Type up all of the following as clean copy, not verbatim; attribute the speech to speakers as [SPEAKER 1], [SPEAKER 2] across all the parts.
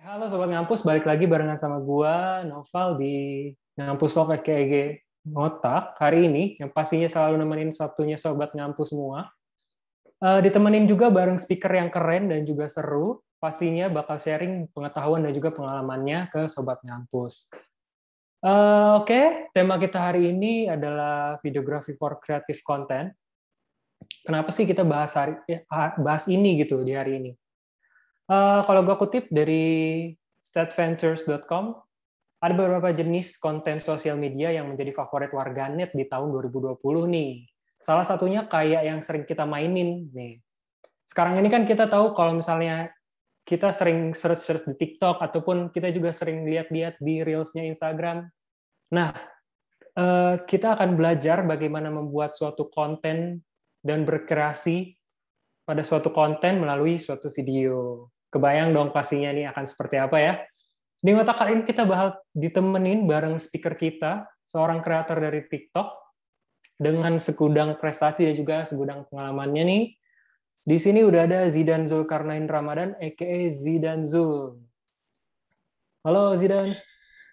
[SPEAKER 1] Halo Sobat Ngampus, balik lagi barengan sama gua, Noval, di Ngampus Talk EKG Ngotak. Hari ini, yang pastinya selalu nemenin waktunya Sobat Ngampus semua. Ditemenin juga bareng speaker yang keren dan juga seru. Pastinya bakal sharing pengetahuan dan juga pengalamannya ke Sobat Ngampus. Oke, tema kita hari ini adalah videography for creative content. Kenapa sih kita bahas ini gitu di hari ini? Kalau gue kutip dari statventures.com, ada beberapa jenis konten sosial media yang menjadi favorit warganet di tahun 2020 nih. Salah satunya kayak yang sering kita mainin nih. Sekarang ini kan kita tahu kalau misalnya kita sering search-search di TikTok, ataupun kita juga sering lihat-lihat di Reels-nya Instagram. Nah, kita akan belajar bagaimana membuat suatu konten dan berkreasi pada suatu konten melalui suatu video. Kebayang dong pastinya nih akan seperti apa ya. Di Ngotak kali ini kita bakal ditemenin bareng speaker kita, seorang kreator dari TikTok, dengan segudang prestasi dan juga segudang pengalamannya nih. Di sini udah ada Zidan Zulkarnain Ramadan, a.k.a. Zidan Zul. Halo Zidan.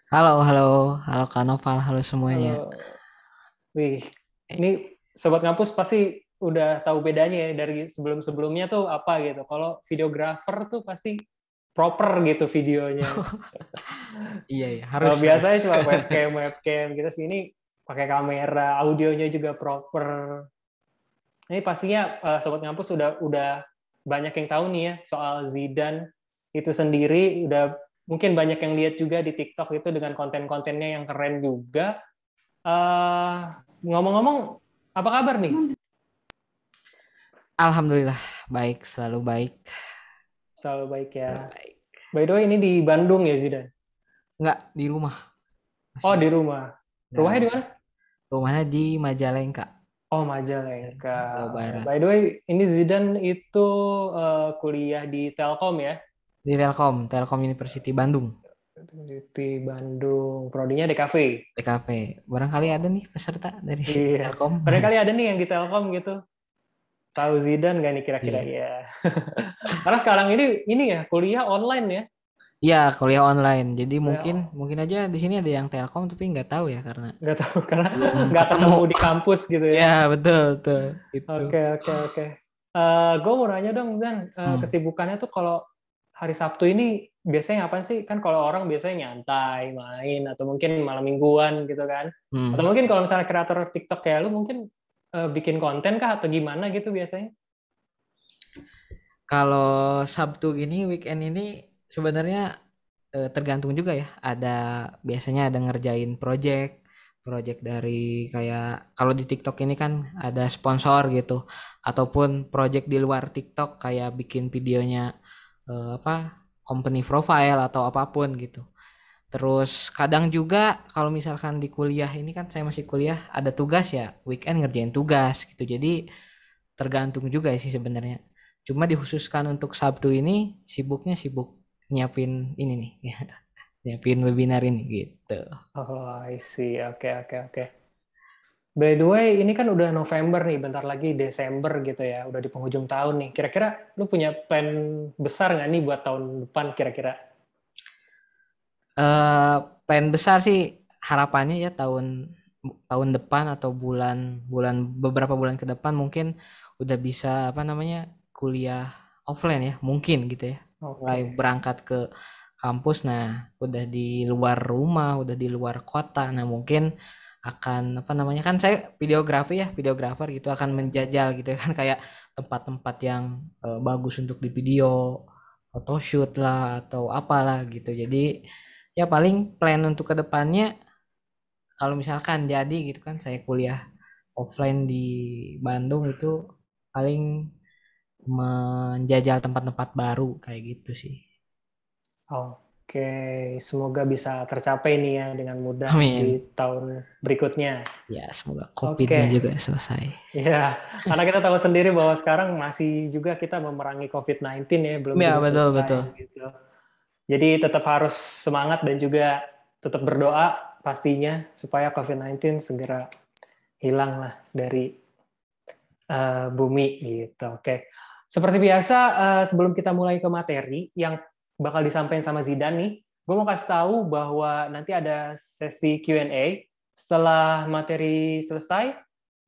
[SPEAKER 2] Halo, halo, halo Kak Noval, halo semuanya.
[SPEAKER 1] Halo. Wih,
[SPEAKER 2] Eh,
[SPEAKER 1] ini Sobat Ngampus pasti udah tahu bedanya ya dari sebelum-sebelumnya tuh apa gitu. Kalau videografer tuh pasti proper gitu videonya.
[SPEAKER 2] Iya ya,
[SPEAKER 1] Kalau
[SPEAKER 2] harus harus.
[SPEAKER 1] biasanya cuma webcam gitu, sini pakai kamera, audionya juga proper. Ini pastinya Sobat Ngampus udah banyak yang tahu nih ya soal Zidane itu sendiri. Udah mungkin banyak yang lihat juga di TikTok itu dengan konten-kontennya yang keren juga. Eh, Ngomong-ngomong, apa kabar nih?
[SPEAKER 2] Alhamdulillah, baik, selalu baik.
[SPEAKER 1] Selalu baik ya.
[SPEAKER 2] Selalu baik.
[SPEAKER 1] By the way, ini di Bandung ya, Zidan?
[SPEAKER 2] Enggak, di rumah.
[SPEAKER 1] Oh,
[SPEAKER 2] Masih
[SPEAKER 1] di rumah. Rumahnya di
[SPEAKER 2] enggak.
[SPEAKER 1] mana?
[SPEAKER 2] Rumahnya di Majalengka,
[SPEAKER 1] Oh, Majalengka.
[SPEAKER 2] Jawa Barat.
[SPEAKER 1] By the way, ini Zidan itu kuliah di Telkom ya?
[SPEAKER 2] Di Telkom, Telkom University Bandung,
[SPEAKER 1] Di Bandung. Prodinya DKV.
[SPEAKER 2] TKP. Barangkali ada nih peserta dari
[SPEAKER 1] Iya.
[SPEAKER 2] Telkom.
[SPEAKER 1] Barangkali ada nih yang di Telkom gitu. Tahu Zidan nggak nih kira-kira
[SPEAKER 2] Iya.
[SPEAKER 1] ya? Karena sekarang ini ya kuliah online ya.
[SPEAKER 2] Iya, kuliah online. Jadi mungkin
[SPEAKER 1] Kuliah
[SPEAKER 2] mungkin aja di sini ada yang Telkom tapi nggak tahu ya karena
[SPEAKER 1] nggak tahu karena
[SPEAKER 2] belum
[SPEAKER 1] nggak
[SPEAKER 2] ketemu.
[SPEAKER 1] ketemu di kampus gitu ya.
[SPEAKER 2] Ya, betul, betul. Itu.
[SPEAKER 1] Oke, oke, oke. Gue mau nanya dong, Dan,
[SPEAKER 2] Hmm.
[SPEAKER 1] kesibukannya tuh kalau hari Sabtu ini biasanya apa sih? Kan kalau orang biasanya nyantai, main, atau mungkin malam mingguan gitu kan. Atau
[SPEAKER 2] Hmm.
[SPEAKER 1] mungkin kalau misalnya kreator TikTok kayak lu mungkin bikin konten kah atau gimana gitu biasanya?
[SPEAKER 2] Kalau Sabtu gini, weekend ini sebenarnya tergantung juga ya. Biasanya ada ngerjain project dari kayak kalau di TikTok ini kan ada sponsor gitu, ataupun project di luar TikTok kayak bikin videonya company profile atau apapun gitu. Terus kadang juga kalau misalkan di kuliah ini kan saya masih kuliah ada tugas ya, weekend ngerjain tugas gitu. Jadi tergantung juga sih sebenarnya. Cuma dikhususkan untuk Sabtu ini sibuknya sibuk nyiapin ini nih, nyiapin webinar ini gitu.
[SPEAKER 1] Oh, I see. Oke, oke, oke. By the way, ini kan udah November nih, bentar lagi Desember gitu ya, udah di penghujung tahun nih. Kira-kira lu punya plan besar nggak nih buat tahun depan kira-kira?
[SPEAKER 2] eh Plan besar sih harapannya ya tahun tahun depan atau bulan beberapa bulan ke depan mungkin udah bisa apa namanya kuliah offline ya mungkin gitu ya, mulai
[SPEAKER 1] Oke.
[SPEAKER 2] berangkat ke kampus. Nah, udah di luar rumah, udah di luar kota. Nah, mungkin akan apa namanya kan saya videografi ya, videografer gitu akan menjajal gitu kan kayak tempat-tempat yang bagus untuk di video, photoshoot lah atau apalah gitu. Jadi ya paling plan untuk kedepannya kalau misalkan jadi gitu kan saya kuliah offline di Bandung itu paling menjajal tempat-tempat baru kayak gitu sih.
[SPEAKER 1] Oke, semoga bisa tercapai nih ya dengan mudah di
[SPEAKER 2] Amin.
[SPEAKER 1] tahun berikutnya.
[SPEAKER 2] Ya, semoga COVID-nya
[SPEAKER 1] Oke,
[SPEAKER 2] juga selesai.
[SPEAKER 1] ya, karena kita tahu sendiri bahwa sekarang masih juga kita memerangi COVID-19 ya, belum
[SPEAKER 2] Ya,
[SPEAKER 1] juga
[SPEAKER 2] betul
[SPEAKER 1] selesai
[SPEAKER 2] betul.
[SPEAKER 1] gitu. Jadi tetap harus semangat dan juga tetap berdoa pastinya supaya COVID-19 segera hilang lah dari bumi gitu. Oke. Seperti biasa, sebelum kita mulai ke materi, yang bakal disampaikan sama Zidan nih. Gue mau kasih tahu bahwa nanti ada sesi Q&A setelah materi selesai.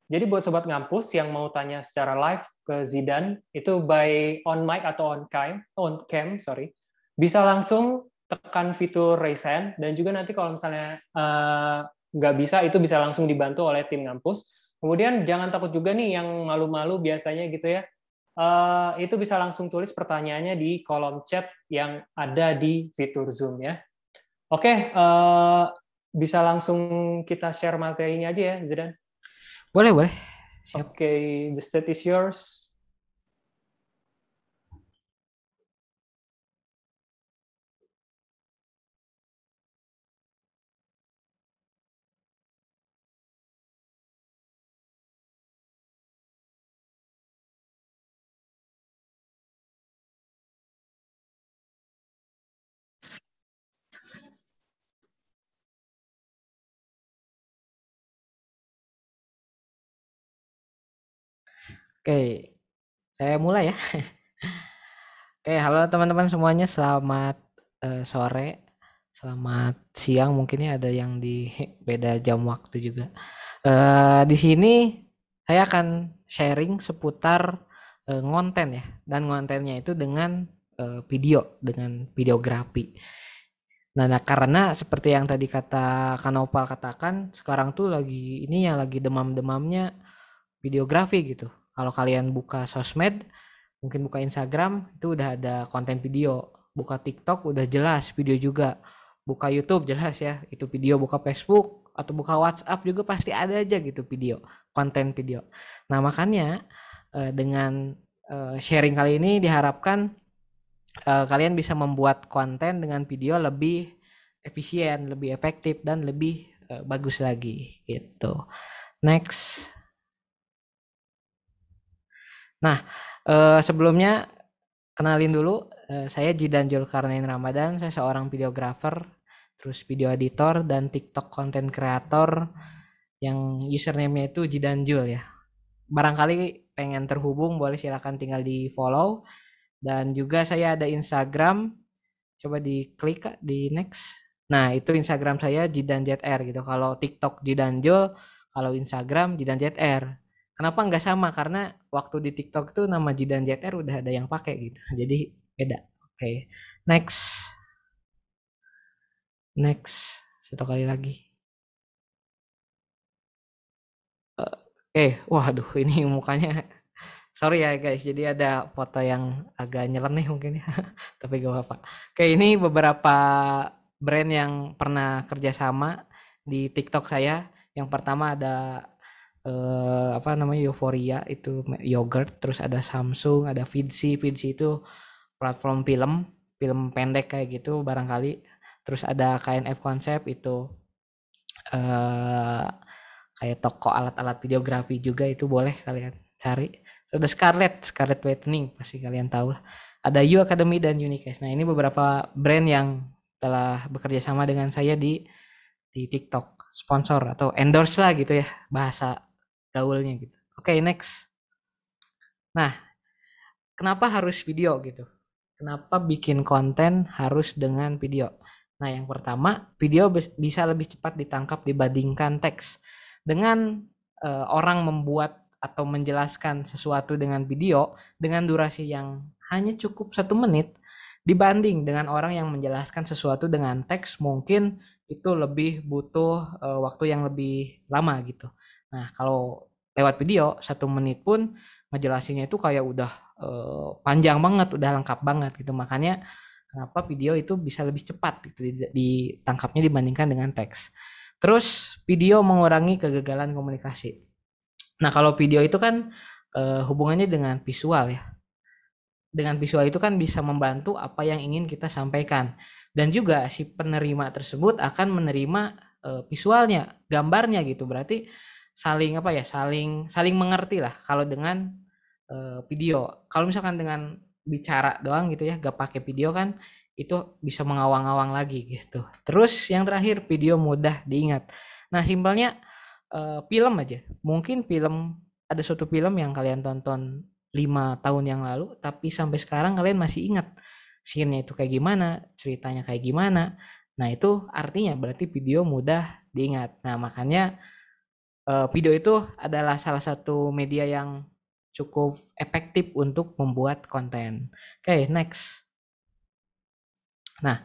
[SPEAKER 1] Jadi buat sobat ngampus yang mau tanya secara live ke Zidan itu by on mic atau on cam, sorry, bisa langsung tekan fitur raise hand, dan juga nanti kalau misalnya nggak bisa, itu bisa langsung dibantu oleh tim ngampus. Kemudian jangan takut juga nih yang malu-malu biasanya gitu ya, itu bisa langsung tulis pertanyaannya di kolom chat yang ada di fitur Zoom ya. Oke, bisa langsung kita share materinya aja ya, Zidan.
[SPEAKER 2] Boleh, boleh. Siap.
[SPEAKER 1] Oke, the stage is yours.
[SPEAKER 2] Oke, saya mulai ya. Oke, halo teman-teman semuanya, selamat sore, selamat siang, mungkin ya ada yang di beda jam waktu juga. Di sini saya akan sharing seputar konten ya, dan kontennya itu dengan video, dengan videografi. Nah, karena seperti yang tadi kata Kanopal katakan, sekarang tuh lagi ini ya lagi demam-demamnya videografi gitu. Kalau kalian buka sosmed, mungkin buka Instagram itu udah ada konten video, buka TikTok udah jelas video juga, buka YouTube jelas ya itu video, buka Facebook atau buka WhatsApp juga pasti ada aja gitu video, konten video. Nah makanya dengan sharing kali ini diharapkan kalian bisa membuat konten dengan video lebih efisien, lebih efektif, dan lebih bagus lagi gitu. Next. Nah, sebelumnya kenalin dulu, saya Jidan Julkarnain Ramadan, saya seorang videografer, terus video editor dan TikTok content creator yang username-nya itu Jidanjul ya. Barangkali pengen terhubung boleh silakan tinggal di follow, dan juga saya ada Instagram, coba diklik di next. Nah, itu Instagram saya JidanJR gitu. Kalau TikTok Jidanjul, kalau Instagram JidanJR. Kenapa nggak sama? Karena waktu di TikTok tuh nama JidanJR udah ada yang pakai gitu. Jadi beda. Oke. Next. Next. Satu kali lagi. Waduh ini mukanya. Sorry ya guys, jadi ada foto yang agak nyeleneh mungkin ya. Tapi gak apa-apa. Oke, ini beberapa brand yang pernah kerjasama di TikTok saya. Yang pertama ada apa namanya, Euphoria, itu yogurt. Terus ada Samsung, ada Vidsi. Vidsi itu platform film pendek kayak gitu barangkali. Terus ada KNF Konsep, itu kayak toko alat-alat videografi juga, itu boleh kalian cari. Ada Scarlett Whitening, pasti kalian tahu lah. Ada You Academy dan Unicast. Nah, ini beberapa brand yang telah bekerja sama dengan saya di TikTok, sponsor atau endorse lah gitu ya, bahasa gaulnya gitu. Oke, next. Nah, kenapa harus video gitu? Kenapa bikin konten harus dengan video? Nah, yang pertama, video bisa lebih cepat ditangkap dibandingkan teks. Dengan orang membuat atau menjelaskan sesuatu dengan video dengan durasi yang hanya cukup 1 menit, dibanding dengan orang yang menjelaskan sesuatu dengan teks, mungkin itu lebih butuh waktu yang lebih lama gitu. Nah, kalau lewat video 1 menit pun ngejelasinnya itu kayak udah panjang banget, udah lengkap banget gitu. Makanya kenapa video itu bisa lebih cepat gitu ditangkapnya dibandingkan dengan teks. Terus video mengurangi kegagalan komunikasi. Nah, kalau video itu kan hubungannya dengan visual ya. Dengan visual itu kan bisa membantu apa yang ingin kita sampaikan. Dan juga si penerima tersebut akan menerima visualnya, gambarnya gitu. Berarti saling apa ya? Saling mengerti lah kalau dengan video. Kalau misalkan dengan bicara doang gitu ya, gak pakai video kan, itu bisa mengawang-awang lagi gitu. Terus yang terakhir, video mudah diingat. Nah, simpelnya film aja. Mungkin ada suatu film yang kalian tonton 5 tahun yang lalu, tapi sampai sekarang kalian masih ingat. scene-nya itu kayak gimana, ceritanya kayak gimana. Nah, itu artinya berarti video mudah diingat. Nah, makanya video itu adalah salah satu media yang cukup efektif untuk membuat konten. Oke, next. Nah,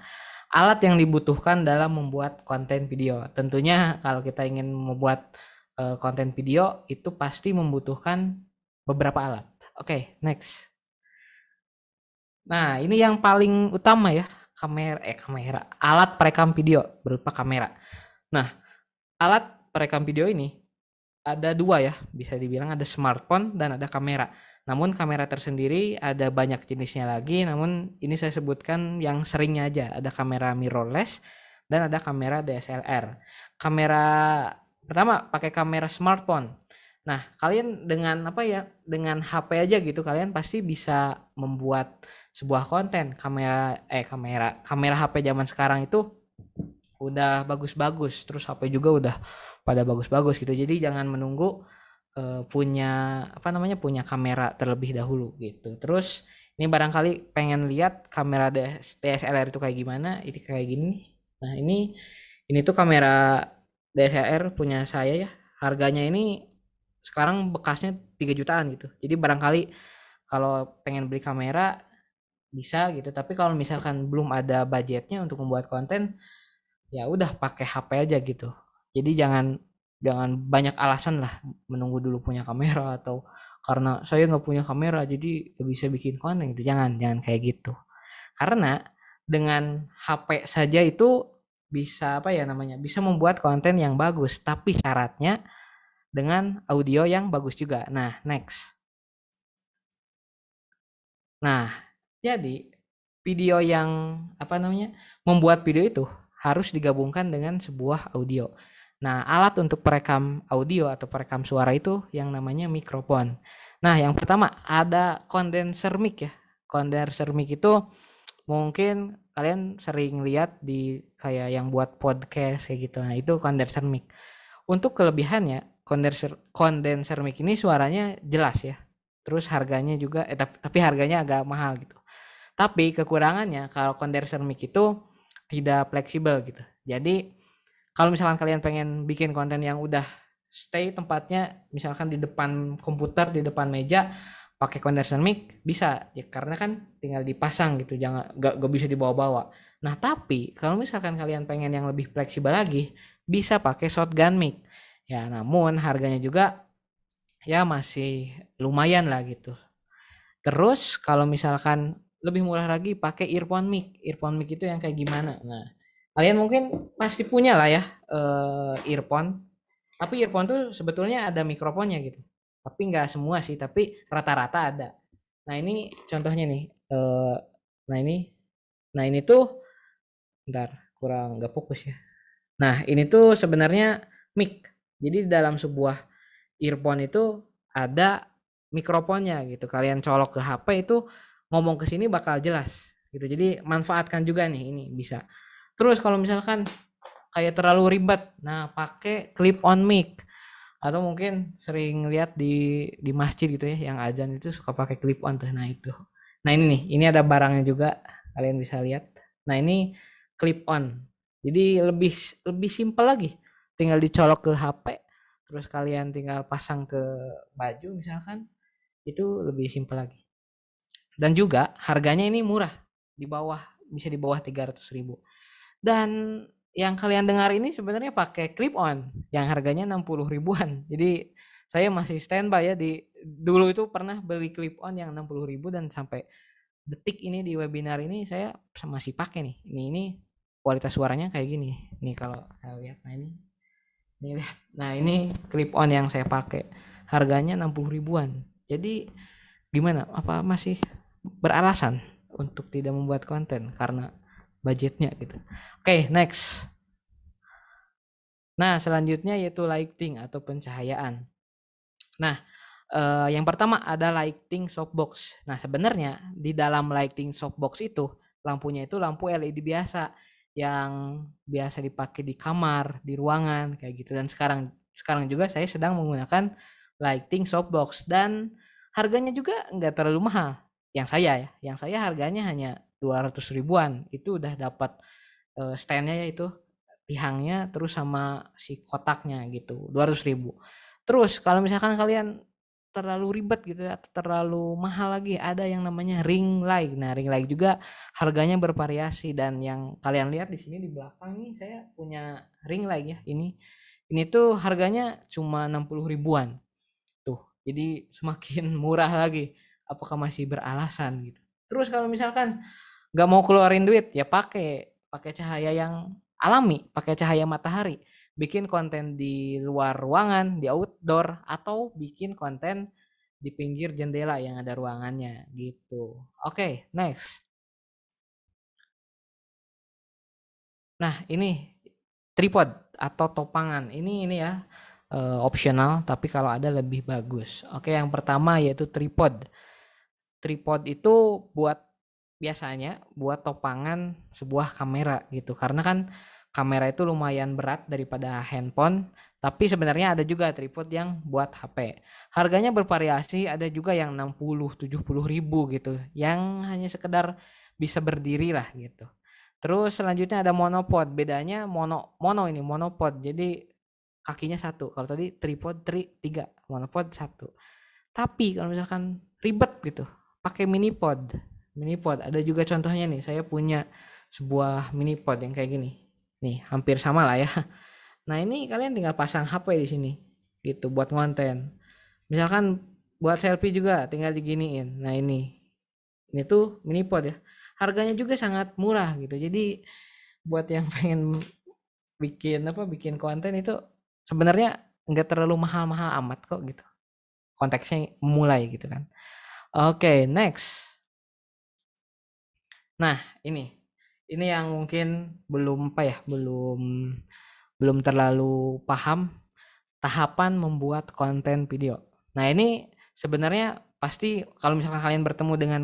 [SPEAKER 2] alat yang dibutuhkan dalam membuat konten video. Tentunya kalau kita ingin membuat konten video itu pasti membutuhkan beberapa alat. Oke, next. Nah, ini yang paling utama ya, kamera, alat perekam video berupa kamera. Nah, alat perekam video ini ada dua ya, bisa dibilang ada smartphone dan ada kamera. Namun kamera tersendiri ada banyak jenisnya lagi, namun ini saya sebutkan yang seringnya aja. Ada kamera mirrorless dan ada kamera DSLR. Kamera pertama pakai kamera smartphone. Nah, kalian dengan dengan HP aja gitu, kalian pasti bisa membuat sebuah konten. Kamera HP zaman sekarang itu udah bagus-bagus, terus HP juga udah pada bagus-bagus gitu. Jadi jangan menunggu punya punya kamera terlebih dahulu gitu. Terus ini barangkali pengen lihat kamera DSLR itu kayak gimana, ini kayak gini. Nah, ini tuh kamera DSLR punya saya ya. Harganya ini sekarang bekasnya 3 jutaan gitu. Jadi barangkali kalau pengen beli kamera bisa gitu, tapi kalau misalkan belum ada budgetnya untuk membuat konten, ya udah pakai HP aja gitu. Jadi jangan banyak alasan lah menunggu dulu punya kamera, atau karena saya nggak punya kamera jadi nggak bisa bikin konten gitu. Jangan kayak gitu. Karena dengan HP saja itu bisa bisa membuat konten yang bagus, tapi syaratnya dengan audio yang bagus juga. Nah, next. Nah, jadi video yang membuat video itu harus digabungkan dengan sebuah audio. Nah, alat untuk perekam audio atau perekam suara itu yang namanya mikrofon. Nah, yang pertama ada condenser mic ya. Condenser mic itu mungkin kalian sering lihat di kayak yang buat podcast kayak gitu. Nah, itu condenser mic. Untuk kelebihannya, condenser mic ini suaranya jelas ya. Terus harganya juga tapi harganya agak mahal gitu. Tapi kekurangannya kalau condenser mic itu tidak fleksibel gitu. Jadi kalau misalkan kalian pengen bikin konten yang udah stay tempatnya misalkan di depan komputer, di depan meja, pakai condenser mic bisa ya, karena kan tinggal dipasang gitu, gak bisa dibawa-bawa. Nah, tapi kalau misalkan kalian pengen yang lebih fleksibel lagi, bisa pakai shotgun mic ya, namun harganya juga ya masih lumayan lah gitu. Terus kalau misalkan lebih murah lagi pakai earphone mic itu yang kayak gimana? Nah, kalian mungkin pasti punya lah ya earphone, tapi earphone tuh sebetulnya ada mikrofonnya gitu, tapi nggak semua sih, tapi rata-rata ada. Nah, ini contohnya nih, nah ini tuh bentar, kurang nggak fokus ya. Nah, ini tuh sebenarnya mic. Jadi dalam sebuah earphone itu ada mikrofonnya gitu. Kalian colok ke HP itu ngomong ke sini bakal jelas gitu. Jadi manfaatkan juga nih, ini bisa. Terus kalau misalkan kayak terlalu ribet, nah pakai clip on mic. Atau mungkin sering lihat di masjid gitu ya, yang azan itu suka pakai clip on tuh. Nah, itu. Nah, ini nih, ini ada barangnya juga, kalian bisa lihat. Nah, ini clip on. Jadi lebih simpel lagi. Tinggal dicolok ke HP, terus kalian tinggal pasang ke baju misalkan, itu lebih simpel lagi. Dan juga harganya ini murah, bisa di bawah 300.000. Dan yang kalian dengar ini sebenarnya pakai clip on yang harganya 60 ribuan. Jadi saya masih standby ya, dulu itu pernah beli clip on yang 60.000 dan sampai detik ini di webinar ini saya masih pakai nih. Ini kualitas suaranya kayak gini. Nih kalau saya lihat, lihat. Nah, ini clip on yang saya pakai. Harganya 60 ribuan. Jadi gimana? Apa masih beralasan untuk tidak membuat konten karena budgetnya gitu. Oke, next. Nah, selanjutnya yaitu lighting atau pencahayaan. Nah, yang pertama ada lighting softbox. Nah, sebenarnya di dalam lighting softbox itu lampunya itu lampu LED biasa yang biasa dipakai di kamar, di ruangan kayak gitu. Dan sekarang juga saya sedang menggunakan lighting softbox dan harganya juga nggak terlalu mahal. Yang saya harganya hanya 200 ribuan. Itu udah dapat standnya yaitu tihangnya terus sama si kotaknya gitu 200 ribu. Terus kalau misalkan kalian terlalu ribet gitu ya, atau terlalu mahal lagi, ada yang namanya ring light. Nah, ring light juga harganya bervariasi, dan yang kalian lihat di sini di belakang nih saya punya ring light ya. Ini tuh harganya cuma 60 ribuan. Tuh, jadi semakin murah lagi. Apakah masih beralasan gitu. Terus kalau misalkan nggak mau keluarin duit ya pakai pakai cahaya yang alami, pakai cahaya matahari. Bikin konten di luar ruangan, di outdoor, atau bikin konten di pinggir jendela yang ada ruangannya gitu. Oke, next. Nah, ini tripod atau topangan. Ini ya opsional, tapi kalau ada lebih bagus. Oke, yang pertama yaitu tripod. Tripod itu biasanya buat topangan sebuah kamera gitu. Karena kan kamera itu lumayan berat daripada handphone, tapi sebenarnya ada juga tripod yang buat HP. Harganya bervariasi, ada juga yang 60-70 ribu gitu, yang hanya sekedar bisa berdiri lah gitu. Terus selanjutnya ada monopod. Bedanya monopod. Jadi kakinya satu. Kalau tadi tripod tiga, monopod satu. Tapi kalau misalkan ribet gitu, pakai minipod. Minipod ada juga contohnya nih. Saya punya sebuah minipod yang kayak gini. Nih, hampir sama lah ya. Nah, ini kalian tinggal pasang HP di sini. Gitu buat konten. Misalkan buat selfie juga tinggal diginiin. Nah, ini tuh minipod ya. Harganya juga sangat murah gitu. Jadi buat yang pengen bikin konten itu sebenarnya nggak terlalu mahal-mahal amat kok gitu. Konteksnya mulai gitu kan. Oke, next. Nah, ini yang mungkin belum belum terlalu paham tahapan membuat konten video. Nah, ini sebenarnya pasti kalau misalkan kalian bertemu dengan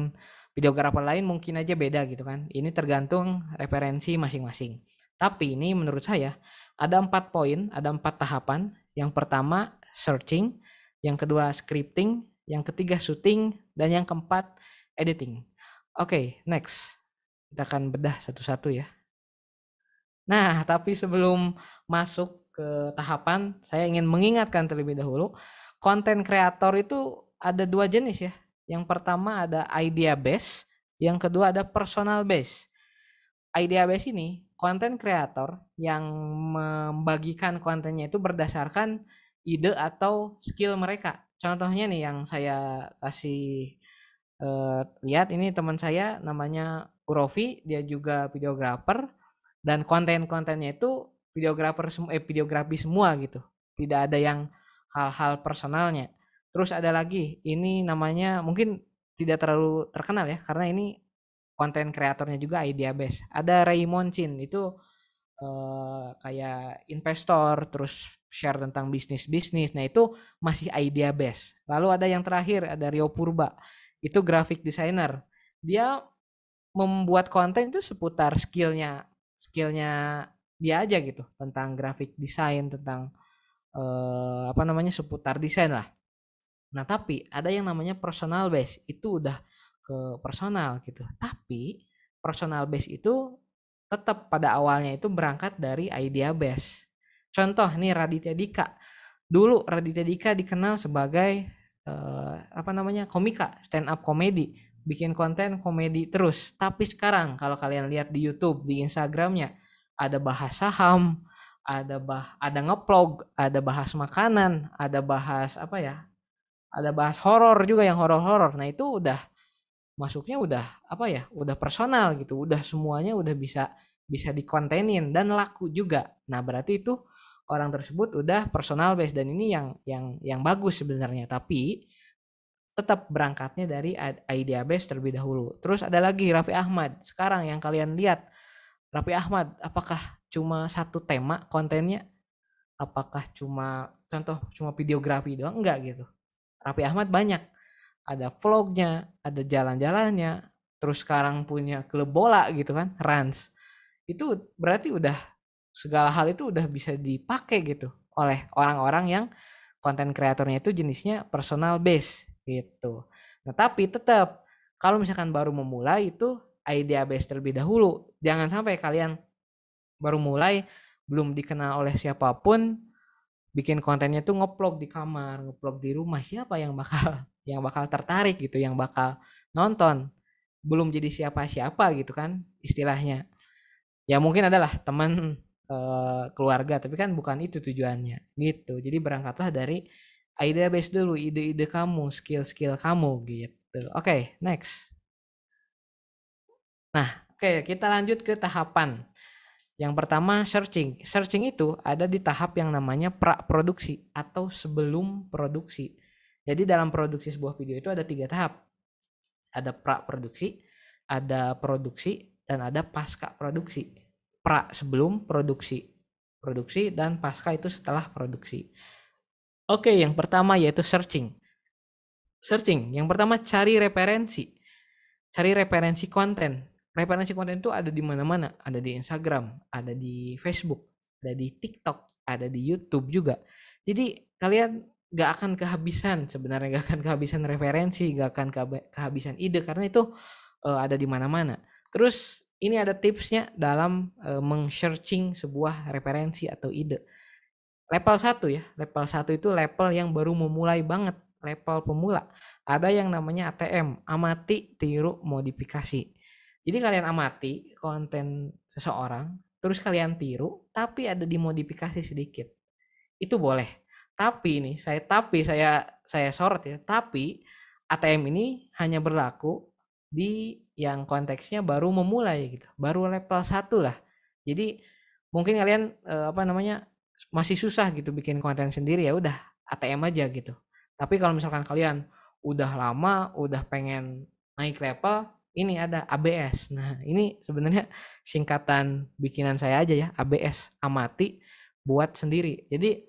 [SPEAKER 2] videografer lain mungkin aja beda gitu kan. Ini tergantung referensi masing-masing. Tapi ini menurut saya ada 4 poin, ada 4 tahapan. Yang pertama searching, yang kedua scripting, yang ketiga shooting, dan yang keempat editing. Oke, next. Kita akan bedah satu-satu ya. Nah, tapi sebelum masuk ke tahapan, saya ingin mengingatkan terlebih dahulu, konten kreator itu ada 2 jenis ya. Yang pertama ada idea base, yang kedua ada personal base. Idea base ini konten kreator yang membagikan kontennya itu berdasarkan ide atau skill mereka. Contohnya nih yang saya kasih lihat, ini teman saya namanya Urofi, dia juga videografer, dan konten-kontennya itu videografi semua gitu. Tidak ada yang hal-hal personalnya. Terus ada lagi, ini namanya mungkin tidak terlalu terkenal ya, karena ini konten kreatornya juga idea base. Ada Raymond Chin, itu kayak investor, terus share tentang bisnis. Nah, itu masih idea base. Lalu ada yang terakhir, ada Rio Purba. Itu graphic designer. Dia membuat konten itu seputar skillnya dia aja gitu, tentang graphic design, tentang seputar desain lah. Nah, tapi ada yang namanya personal base, itu udah ke personal gitu. Tapi personal base itu tetap pada awalnya itu berangkat dari idea base. Contoh nih Raditya Dika. Dulu Raditya Dika dikenal sebagai komika, stand up comedy, bikin konten komedi terus. Tapi sekarang kalau kalian lihat di YouTube, di Instagramnya, ada bahas saham, ada ngeplog, ada bahas makanan, ada bahas ada bahas horor juga, yang horor. Nah, itu udah masuknya udah personal gitu, udah semuanya udah bisa dikontenin dan laku juga. Nah, berarti itu orang tersebut udah personal base, dan ini yang bagus sebenarnya, tapi tetap berangkatnya dari idea base terlebih dahulu. Terus ada lagi Raffi Ahmad. Sekarang yang kalian lihat Raffi Ahmad, apakah cuma satu tema kontennya? Apakah cuma videografi doang? Enggak gitu. Raffi Ahmad banyak. Ada vlognya, ada jalan-jalannya, terus sekarang punya klub bola gitu kan, Rans. Itu berarti udah segala hal itu udah bisa dipakai gitu oleh orang-orang yang konten kreatornya itu jenisnya personal base gitu. Nah, tapi tetap kalau misalkan baru memulai itu idea base terlebih dahulu. Jangan sampai kalian baru mulai, belum dikenal oleh siapapun, bikin kontennya tuh ngeplog di kamar, ngeplog di rumah. Siapa yang bakal yang bakal tertarik gitu, yang bakal nonton? Belum jadi siapa-siapa gitu kan istilahnya. Ya mungkin adalah teman, keluarga, tapi kan bukan itu tujuannya gitu. Jadi berangkatlah dari idea base dulu, ide-ide kamu, skill-skill kamu gitu. Oke, next. Nah, oke, kita lanjut ke tahapan. Yang pertama searching. Searching itu ada di tahap yang namanya pra-produksi atau sebelum produksi. Jadi dalam produksi sebuah video itu ada 3 tahap. Ada pra-produksi, ada produksi, dan ada pasca produksi. Pra sebelum produksi, produksi, dan pasca itu setelah produksi. Oke, yang pertama yaitu searching. Searching, yang pertama cari referensi. Cari referensi konten. Referensi konten itu ada di mana-mana. Ada di Instagram, ada di Facebook, ada di TikTok, ada di YouTube juga. Jadi kalian gak akan kehabisan, sebenarnya gak akan kehabisan referensi, gak akan kehabisan ide, karena itu ada di mana-mana. Terus ini ada tipsnya dalam meng-searching sebuah referensi atau ide. Level 1 ya, level 1 itu level yang baru memulai banget, level pemula. Ada yang namanya ATM, amati, tiru, modifikasi. Jadi kalian amati konten seseorang, terus kalian tiru, tapi ada dimodifikasi sedikit. Itu boleh. Tapi ini saya sorot ya, tapi ATM ini hanya berlaku di yang konteksnya baru memulai gitu, baru level 1 lah. Jadi mungkin kalian masih susah gitu bikin konten sendiri, ya udah ATM aja gitu. Tapi kalau misalkan kalian udah lama, udah pengen naik level, ini ada ABS. Nah, ini sebenarnya singkatan bikinan saya aja ya, ABS, amati, buat sendiri. Jadi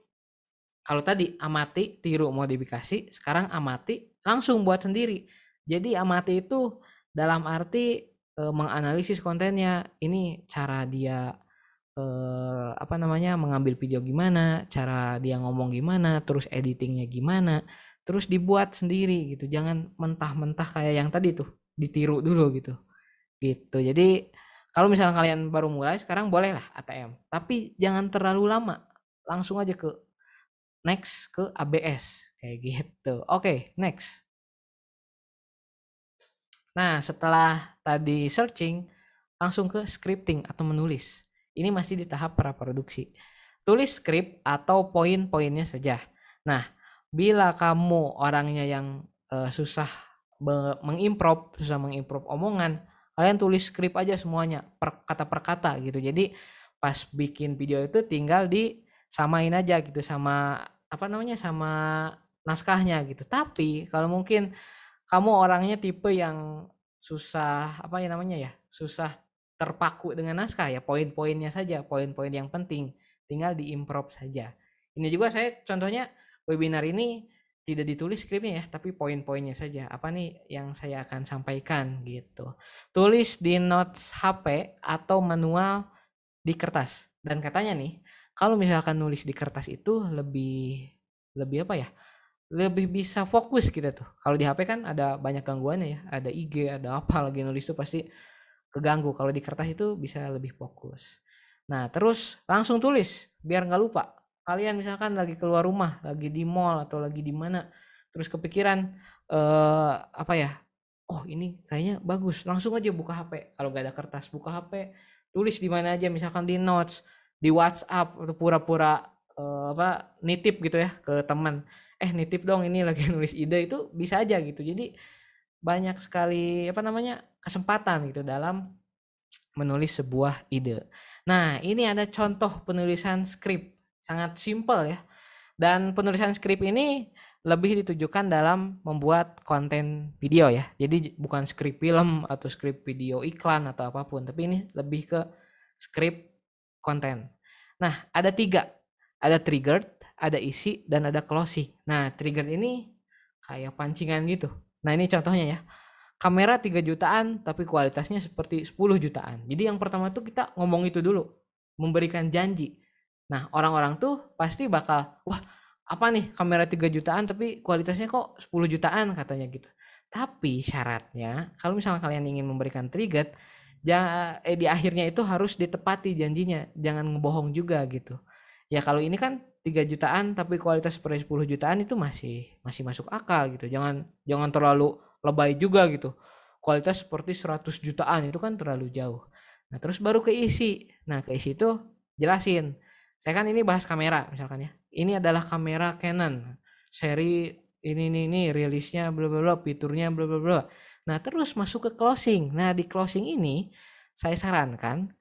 [SPEAKER 2] kalau tadi amati, tiru, modifikasi, sekarang amati, langsung buat sendiri. Jadi amati itu dalam arti menganalisis kontennya. Ini cara dia mengambil video gimana, cara dia ngomong gimana, terus editingnya gimana, terus dibuat sendiri gitu. Jangan mentah-mentah kayak yang tadi tuh, ditiru dulu gitu. Jadi kalau misalnya kalian baru mulai sekarang bolehlah ATM, tapi jangan terlalu lama. Langsung aja ke next ke ABS kayak gitu. Oke, next. Nah, setelah tadi searching, langsung ke scripting atau menulis. Ini masih di tahap praproduksi. Tulis skrip atau poin-poinnya saja. Nah, bila kamu orangnya yang susah mengimprov omongan, kalian tulis skrip aja semuanya kata per kata gitu. Jadi pas bikin video itu tinggal disamain aja gitu sama sama naskahnya gitu. Tapi kalau mungkin kamu orangnya tipe yang susah susah terpaku dengan naskah, ya poin-poinnya saja, poin-poin yang penting tinggal diimprov saja. Ini juga saya contohnya webinar ini tidak ditulis skripnya ya, tapi poin-poinnya saja. Apa nih yang saya akan sampaikan gitu. Tulis di notes HP atau manual di kertas. Dan katanya nih, kalau misalkan nulis di kertas itu lebih lebih bisa fokus kita tuh. Kalau di HP kan ada banyak gangguannya ya, ada IG, ada apa, lagi nulis tuh pasti keganggu. Kalau di kertas itu bisa lebih fokus. Nah, terus langsung tulis biar nggak lupa. Kalian misalkan lagi keluar rumah, lagi di mall atau lagi di mana, terus kepikiran oh ini kayaknya bagus, langsung aja buka HP. Kalau nggak ada kertas, buka HP, tulis di mana aja, misalkan di notes, di WhatsApp, atau pura-pura nitip gitu ya ke teman. Nitip dong, ini lagi nulis ide, itu bisa aja gitu. Jadi banyak sekali kesempatan gitu dalam menulis sebuah ide. Nah, ini ada contoh penulisan skrip, sangat simpel ya. Dan penulisan skrip ini lebih ditujukan dalam membuat konten video ya. Jadi bukan skrip film atau skrip video iklan atau apapun, tapi ini lebih ke skrip konten. Nah, ada 3. Ada triggered, ada isi, dan ada closing. Nah, triggered ini kayak pancingan gitu. Nah, ini contohnya ya. Kamera 3 jutaan tapi kualitasnya seperti 10 jutaan. Jadi yang pertama tuh kita ngomong itu dulu, memberikan janji. Nah, orang-orang tuh pasti bakal, wah, apa nih kamera 3 jutaan tapi kualitasnya kok 10 jutaan katanya gitu. Tapi syaratnya kalau misalnya kalian ingin memberikan trigger, di akhirnya itu harus ditepati janjinya, jangan ngebohong juga gitu. Ya kalau ini kan 3 jutaan tapi kualitas per 10 jutaan itu masih masih masuk akal gitu. Jangan jangan terlalu lebay juga gitu. Kualitas seperti 100 jutaan itu kan terlalu jauh. Nah, terus baru ke isi. Nah, ke isi itu jelasin. Saya kan ini bahas kamera misalkan ya. Ini adalah kamera Canon seri ini rilisnya bla bla bla, fiturnya bla bla bla. Nah, terus masuk ke closing. Nah, di closing ini saya sarankan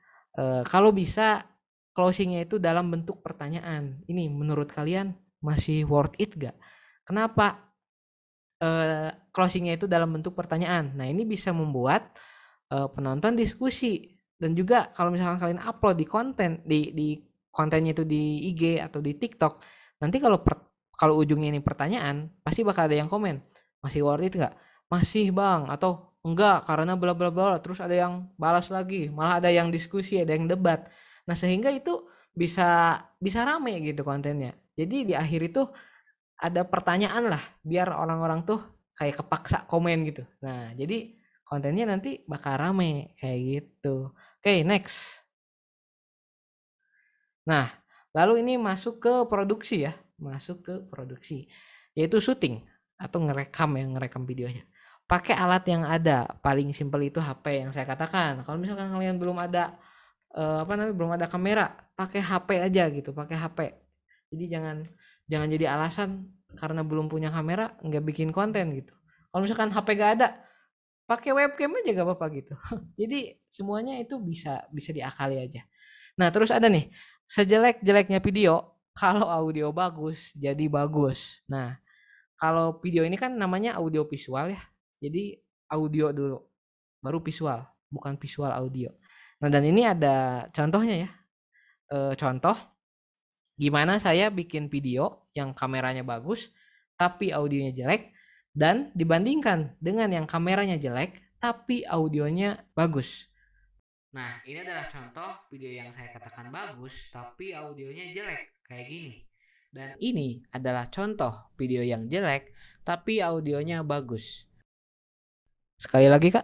[SPEAKER 2] kalau bisa closingnya itu dalam bentuk pertanyaan. Ini menurut kalian masih worth it gak? Kenapa closingnya itu dalam bentuk pertanyaan? Nah, ini bisa membuat penonton diskusi. Dan juga kalau misalkan kalian upload di konten di kontennya itu di IG atau di TikTok, nanti kalau ujungnya ini pertanyaan, pasti bakal ada yang komen, masih worth it gak? Masih bang, atau enggak karena bla bla bla. Terus ada yang balas lagi, malah ada yang diskusi, ada yang debat. Nah, sehingga itu bisa bisa rame gitu kontennya. Jadi di akhir itu ada pertanyaan lah, biar orang-orang tuh kayak kepaksa komen gitu. Nah, jadi kontennya nanti bakal rame kayak gitu. Oke, next. Nah, lalu ini masuk ke produksi ya, masuk ke produksi, yaitu syuting atau ngerekam videonya. Pakai alat yang ada, paling simpel itu HP yang saya katakan. Kalau misalkan kalian belum ada belum ada kamera, pakai HP aja gitu, pakai HP. Jadi jangan jangan jadi alasan karena belum punya kamera nggak bikin konten gitu. Kalau misalkan HP gak ada, pakai webcam aja gak apa-apa gitu. Jadi semuanya itu bisa bisa diakali aja. Nah, terus ada nih, sejelek-jeleknya video, kalau audio bagus jadi bagus. Nah, kalau video ini kan namanya audio visual ya. Jadi audio dulu, baru visual, bukan visual audio. Nah, dan ini ada contohnya ya. Contoh gimana saya bikin video yang kameranya bagus tapi audionya jelek, dan dibandingkan dengan yang kameranya jelek tapi audionya bagus. Nah, ini adalah contoh video yang saya katakan bagus tapi audionya jelek kayak gini. Dan ini adalah contoh video yang jelek tapi audionya bagus. Sekali lagi, Kak.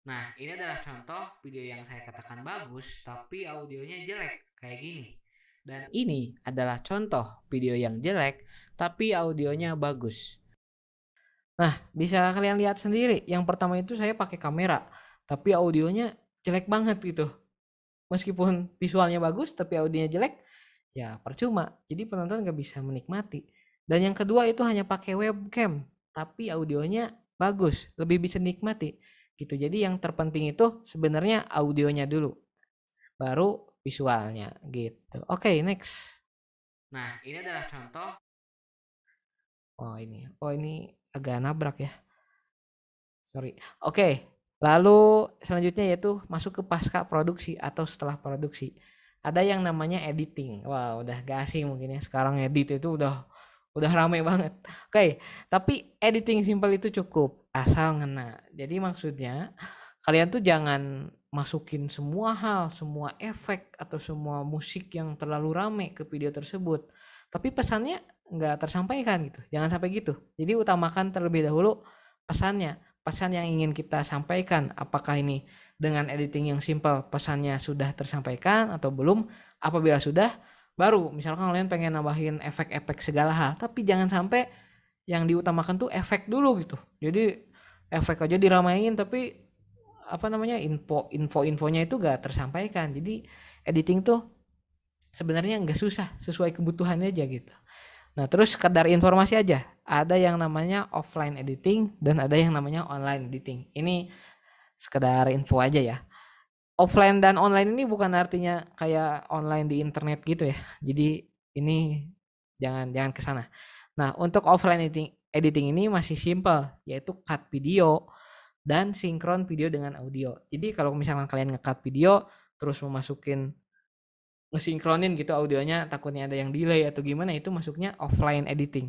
[SPEAKER 2] Nah, ini adalah contoh video yang saya katakan bagus tapi audionya jelek kayak gini. Dan ini adalah contoh video yang jelek tapi audionya bagus. Nah, bisa kalian lihat sendiri. Yang pertama itu saya pakai kamera, tapi audionya jelek banget gitu. Meskipun visualnya bagus, tapi audionya jelek, ya percuma. Jadi penonton gak bisa menikmati. Dan yang kedua itu hanya pakai webcam, tapi audionya bagus, lebih bisa nikmati. Gitu. Jadi yang terpenting itu sebenarnya audionya dulu, baru visualnya gitu. Oke, next. Nah, ini adalah contoh. Oh ini agak nabrak ya. Sorry. Oke. Lalu selanjutnya yaitu masuk ke pasca produksi atau setelah produksi. Ada yang namanya editing. Wah, udah gak asing mungkin ya. Sekarang edit itu udah ramai banget. Oke, tapi editing simple itu cukup asal ngena. Jadi maksudnya kalian tuh jangan masukin semua hal, semua efek atau semua musik yang terlalu rame ke video tersebut. Tapi pesannya nggak tersampaikan gitu. Jangan sampai gitu. Jadi utamakan terlebih dahulu pesannya. Pesan yang ingin kita sampaikan, apakah ini dengan editing yang simple pesannya sudah tersampaikan atau belum. Apabila sudah, baru misalkan kalian pengen nambahin efek-efek segala hal, tapi jangan sampai yang diutamakan tuh efek dulu gitu. Jadi efek aja diramain tapi infonya itu gak tersampaikan. Jadi editing tuh sebenarnya nggak susah, sesuai kebutuhannya aja gitu. Nah, terus sekedar informasi aja, ada yang namanya offline editing dan ada yang namanya online editing. Ini sekedar info aja ya. Offline dan online ini bukan artinya kayak online di internet gitu ya. Jadi ini jangan ke sana. Nah, untuk offline editing ini masih simple, yaitu cut video dan sinkron video dengan audio. Jadi kalau misalkan kalian nge-cut video terus ngesinkronin gitu audionya, takutnya ada yang delay atau gimana, itu masuknya offline editing.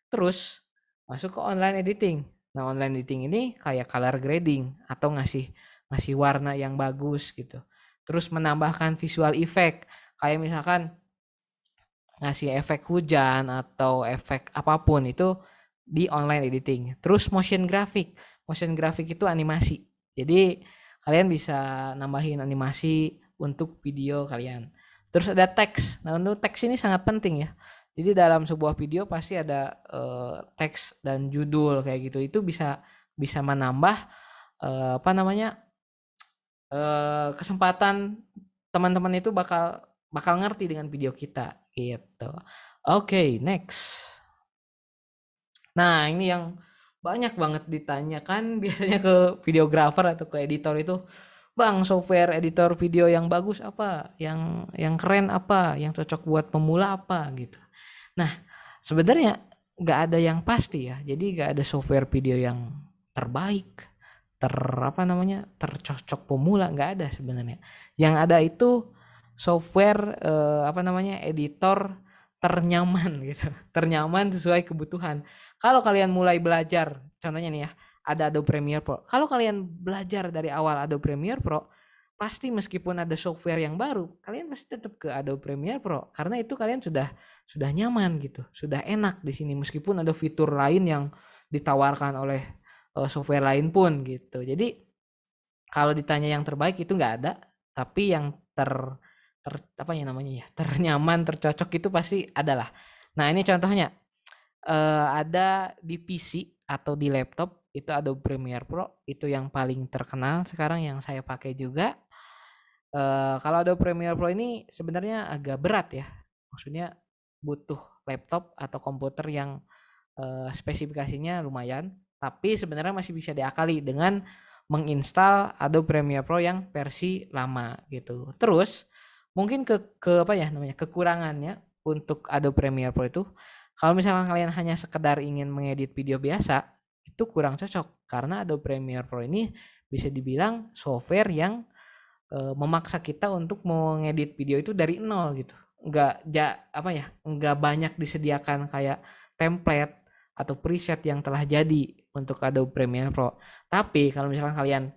[SPEAKER 2] Terus masuk ke online editing. Nah, online editing ini kayak color grading atau ngasih warna yang bagus gitu. Terus menambahkan visual effect kayak misalkan ngasih efek hujan atau efek apapun itu di online editing. Terus motion graphic. Motion graphic itu animasi. Jadi kalian bisa nambahin animasi untuk video kalian. Terus ada teks. Nah, untuk teks ini sangat penting ya. Jadi dalam sebuah video pasti ada teks dan judul kayak gitu. Itu bisa bisa menambah apa namanya kesempatan teman-teman itu bakal bakal ngerti dengan video kita gitu. Oke, next. Nah, ini yang banyak banget ditanyakan biasanya ke videographer atau ke editor itu, Bang, software editor video yang bagus apa? Yang keren apa? Yang cocok buat pemula apa gitu. Nah, sebenarnya nggak ada yang pasti ya. Jadi nggak ada software video yang terbaik, apa namanya, tercocok pemula, nggak ada sebenarnya. Yang ada itu software apa namanya, editor ternyaman gitu, ternyaman sesuai kebutuhan. Kalau kalian mulai belajar, contohnya nih ya, ada Adobe Premiere Pro. Kalau kalian belajar dari awal Adobe Premiere Pro, pasti meskipun ada software yang baru, kalian pasti tetap ke Adobe Premiere Pro karena itu kalian sudah nyaman gitu, sudah enak di sini meskipun ada fitur lain yang ditawarkan oleh software lain pun gitu. Jadi kalau ditanya yang terbaik itu nggak ada, tapi yang apa ya namanya ya, ternyaman, tercocok itu pasti adalah. Nah, ini contohnya ada di PC atau di laptop itu Adobe Premiere Pro, itu yang paling terkenal sekarang yang saya pakai juga. Kalau Adobe Premiere Pro ini sebenarnya agak berat ya, maksudnya butuh laptop atau komputer yang spesifikasinya lumayan, tapi sebenarnya masih bisa diakali dengan menginstal Adobe Premiere Pro yang versi lama gitu. Terus mungkin ke apa ya namanya, kekurangannya untuk Adobe Premiere Pro itu, kalau misalnya kalian hanya sekedar ingin mengedit video biasa, itu kurang cocok karena Adobe Premiere Pro ini bisa dibilang software yang memaksa kita untuk mengedit video itu dari nol gitu. Enggak banyak disediakan kayak template atau preset yang telah jadi untuk Adobe Premiere Pro. Tapi kalau misalkan kalian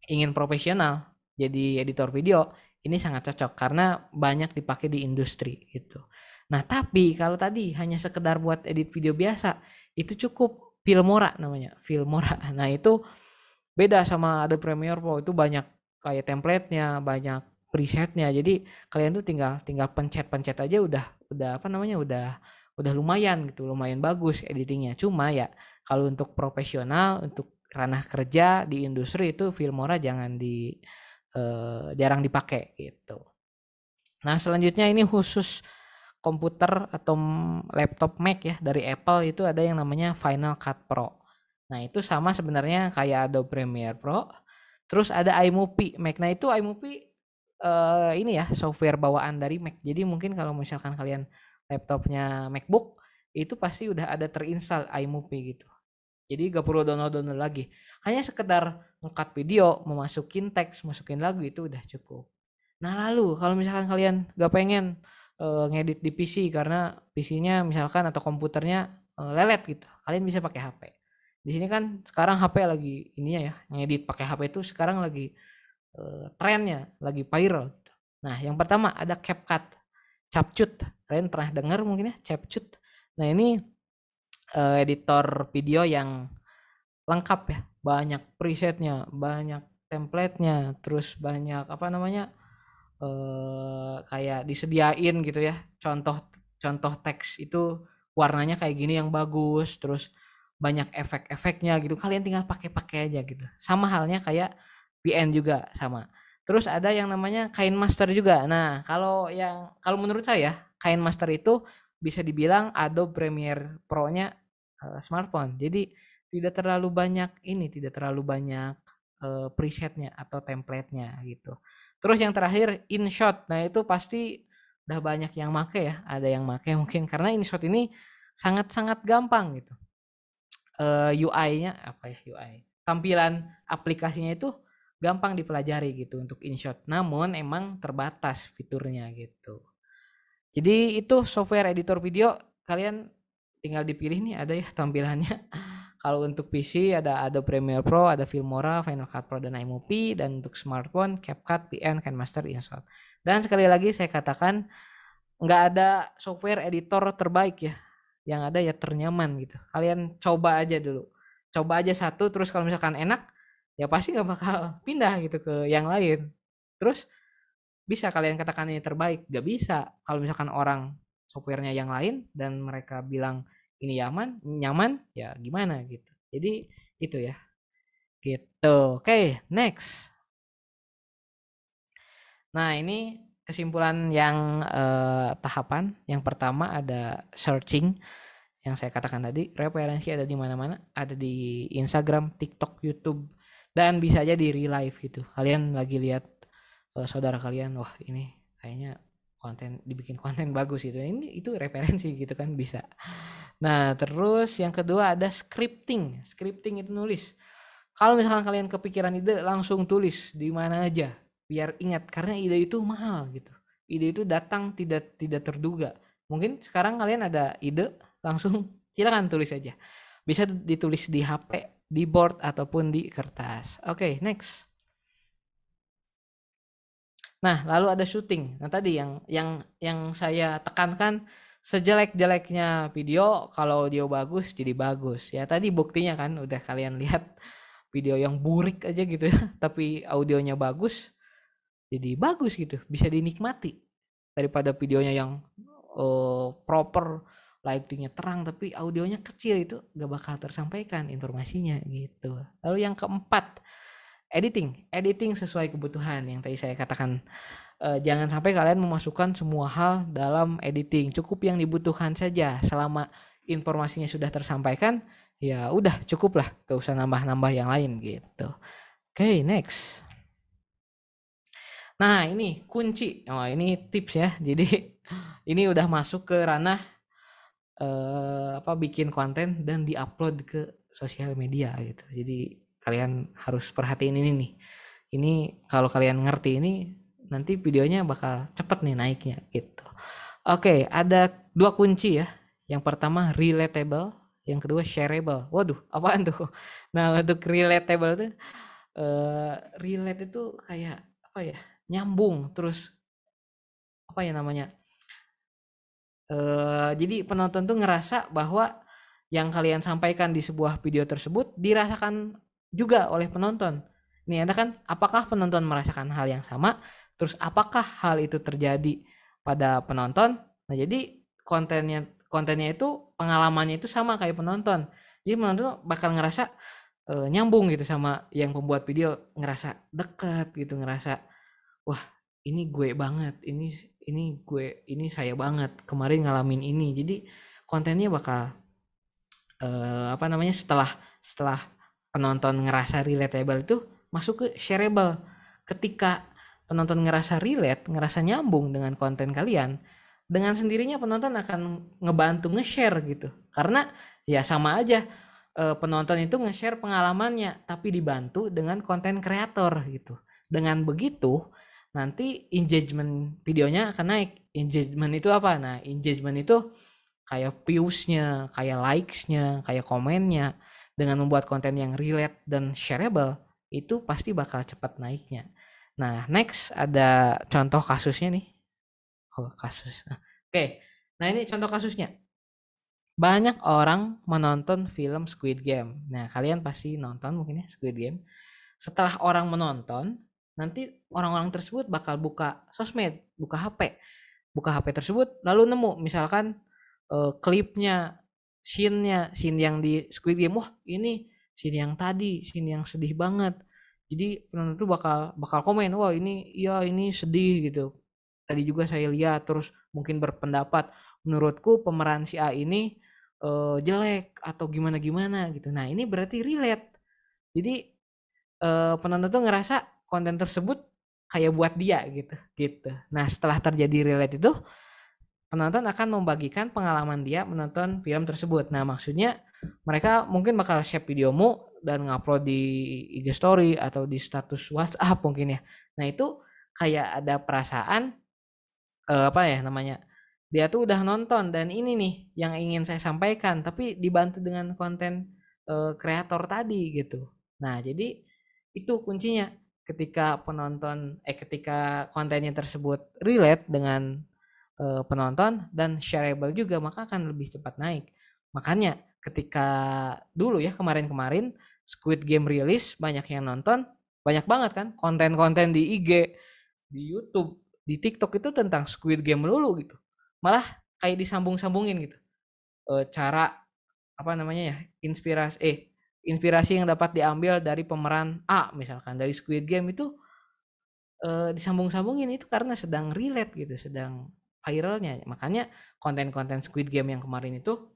[SPEAKER 2] ingin profesional jadi editor video, ini sangat cocok karena banyak dipakai di industri gitu. Nah, tapi kalau tadi hanya sekedar buat edit video biasa, itu cukup Filmora namanya, Filmora. Nah, itu beda sama Adobe Premiere Pro, itu banyak kayak template-nya, banyak presetnya. Jadi kalian tuh tinggal pencet-pencet aja udah apa namanya, udah lumayan gitu, lumayan bagus editingnya. Cuma ya kalau untuk profesional, untuk ranah kerja di industri itu Filmora jarang dipakai gitu. Nah, selanjutnya ini khusus komputer atau laptop Mac ya, dari Apple itu ada yang namanya Final Cut Pro. Nah, itu sama sebenarnya kayak Adobe Premiere Pro. Terus ada iMovie Mac. Nah, itu iMovie ini ya, software bawaan dari Mac. Jadi mungkin kalau misalkan kalian laptopnya MacBook, itu pasti udah ada terinstall iMovie gitu. Jadi gak perlu download lagi. Hanya sekedar nge-cut video, memasukin teks, masukin lagu, itu udah cukup. Nah, lalu kalau misalkan kalian gak pengen ngedit di PC karena PC-nya misalkan atau komputernya lelet gitu, kalian bisa pakai HP. Di sini kan sekarang HP lagi ininya ya, ngedit pakai HP itu sekarang lagi trennya, lagi viral gitu. Nah, yang pertama ada CapCut, CapCut. Kalian pernah dengar mungkin ya, CapCut. Nah, ini editor video yang lengkap ya, banyak presetnya, banyak template-nya, terus banyak apa namanya, kayak disediain gitu ya, contoh teks itu warnanya kayak gini yang bagus, terus banyak efek-efeknya gitu, kalian tinggal pakai aja gitu. Sama halnya kayak VN juga sama. Terus ada yang namanya KineMaster juga. Nah, kalau menurut saya KineMaster itu bisa dibilang Adobe Premiere Pro-nya smartphone. Jadi tidak terlalu banyak presetnya atau template-nya gitu. Terus yang terakhir InShot. Nah, itu pasti udah banyak yang make ya. Ada yang make mungkin karena InShot ini sangat-sangat gampang gitu. UI-nya apa ya, UI. Tampilan aplikasinya itu gampang dipelajari gitu untuk InShot. Namun emang terbatas fiturnya gitu. Jadi itu software editor video, kalian tinggal dipilih nih, ada ya tampilannya. Kalau untuk PC ada Adobe Premiere Pro, ada Filmora, Final Cut Pro, dan iMovie. Dan untuk smartphone, CapCut, VN, KineMaster, InShot. Dan sekali lagi saya katakan, nggak ada software editor terbaik ya, yang ada ya ternyaman gitu. Kalian coba aja dulu, coba aja satu, terus kalau misalkan enak ya pasti nggak bakal pindah gitu ke yang lain. Terus bisa kalian katakan ini terbaik? Gak bisa. Kalau misalkan orang softwarenya yang lain dan mereka bilang ini nyaman ya gimana gitu. Jadi itu ya gitu. Oke, next. Nah, ini kesimpulan yang tahapan. Yang pertama ada searching yang saya katakan tadi, referensi ada di mana-mana, ada di Instagram, TikTok, YouTube, dan bisa aja di real life gitu. Kalian lagi lihat saudara kalian, wah ini kayaknya dibikin konten bagus gitu. Ini itu referensi gitu kan bisa. Nah, terus yang kedua ada scripting. Scripting itu nulis. Kalau misalkan kalian kepikiran ide, langsung tulis di mana aja biar ingat, karena ide itu mahal gitu. Ide itu datang tidak terduga. Mungkin sekarang kalian ada ide, langsung silakan tulis aja. Bisa ditulis di HP, di board ataupun di kertas. Oke, next. Nah, lalu ada syuting. Nah, tadi yang saya tekankan, sejelek-jeleknya video, kalau audio bagus jadi bagus. Ya, tadi buktinya kan udah kalian lihat video yang burik aja gitu ya, tapi audionya bagus, jadi bagus gitu, bisa dinikmati daripada videonya yang proper, lightingnya terang tapi audionya kecil, itu gak bakal tersampaikan informasinya gitu. Lalu yang keempat, editing sesuai kebutuhan yang tadi saya katakan. Jangan sampai kalian memasukkan semua hal dalam editing, cukup yang dibutuhkan saja. Selama informasinya sudah tersampaikan, ya udah cukup lah, gak usah nambah-nambah yang lain gitu. Oke, next. Nah, ini kunci. Oh, ini tips ya. Jadi ini udah masuk ke ranah bikin konten dan diupload ke sosial media gitu. Jadi kalian harus perhatiin ini nih. Ini kalau kalian ngerti ini, nanti videonya bakal cepet nih naiknya gitu. Oke, ada 2 kunci ya. Yang pertama relatable, yang kedua shareable. Waduh, apaan tuh? Nah, untuk relatable tuh relate itu kayak apa ya? Nyambung, terus apa ya namanya? Jadi penonton tuh ngerasa bahwa yang kalian sampaikan di sebuah video tersebut dirasakan juga oleh penonton. Nih, ada kan, apakah penonton merasakan hal yang sama? Terus apakah hal itu terjadi pada penonton? Nah, jadi kontennya itu, pengalamannya itu sama kayak penonton. Jadi penonton bakal ngerasa nyambung gitu sama yang pembuat video, ngerasa deket gitu, ngerasa wah ini gue banget, ini saya banget kemarin ngalamin ini. Jadi kontennya bakal setelah penonton ngerasa relatable itu masuk ke shareable. Ketika penonton ngerasa relate, ngerasa nyambung dengan konten kalian, dengan sendirinya penonton akan ngebantu nge-share gitu. Karena ya sama aja, penonton itu nge-share pengalamannya tapi dibantu dengan konten kreator gitu. Dengan begitu nanti engagement videonya akan naik. Engagement itu apa? Nah, engagement itu kayak views-nya, kayak likes-nya, kayak komennya. Dengan membuat konten yang relate dan shareable, itu pasti bakal cepat naiknya. Nah, next ada contoh kasusnya nih. Oh, kasus. Oke. Nah, ini contoh kasusnya. Banyak orang menonton film Squid Game. Nah, kalian pasti nonton mungkin ya Squid Game. Setelah orang menonton, nanti orang-orang tersebut bakal buka sosmed, buka HP. Buka HP tersebut lalu nemu misalkan klipnya, scene yang di Squid Game. Wah, ini scene yang tadi, scene yang sedih banget. Jadi penonton tuh bakal komen, wah ini sedih gitu. Tadi juga saya lihat, terus mungkin berpendapat, menurutku pemeran si A ini jelek atau gimana gitu. Nah, ini berarti relate. Jadi penonton tuh ngerasa konten tersebut kayak buat dia gitu. Nah, setelah terjadi relate itu, penonton akan membagikan pengalaman dia menonton film tersebut. Nah, maksudnya mereka mungkin bakal share videomu dan ngupload di IG story atau di status WhatsApp mungkin ya. Nah, itu kayak ada perasaan dia tuh udah nonton dan ini nih yang ingin saya sampaikan, tapi dibantu dengan konten kreator tadi gitu. Nah, jadi itu kuncinya, ketika kontennya tersebut relate dengan penonton dan shareable juga, maka akan lebih cepat naik. Makanya ketika dulu ya kemarin-kemarin Squid Game rilis, banyak yang nonton, banyak banget kan konten-konten di IG, di YouTube, di TikTok itu tentang Squid Game melulu gitu. Malah kayak disambung-sambungin gitu. Cara apa namanya ya, inspirasi yang dapat diambil dari pemeran A misalkan dari Squid Game itu disambung-sambungin itu karena sedang relate gitu, sedang viralnya. Makanya konten-konten Squid Game yang kemarin itu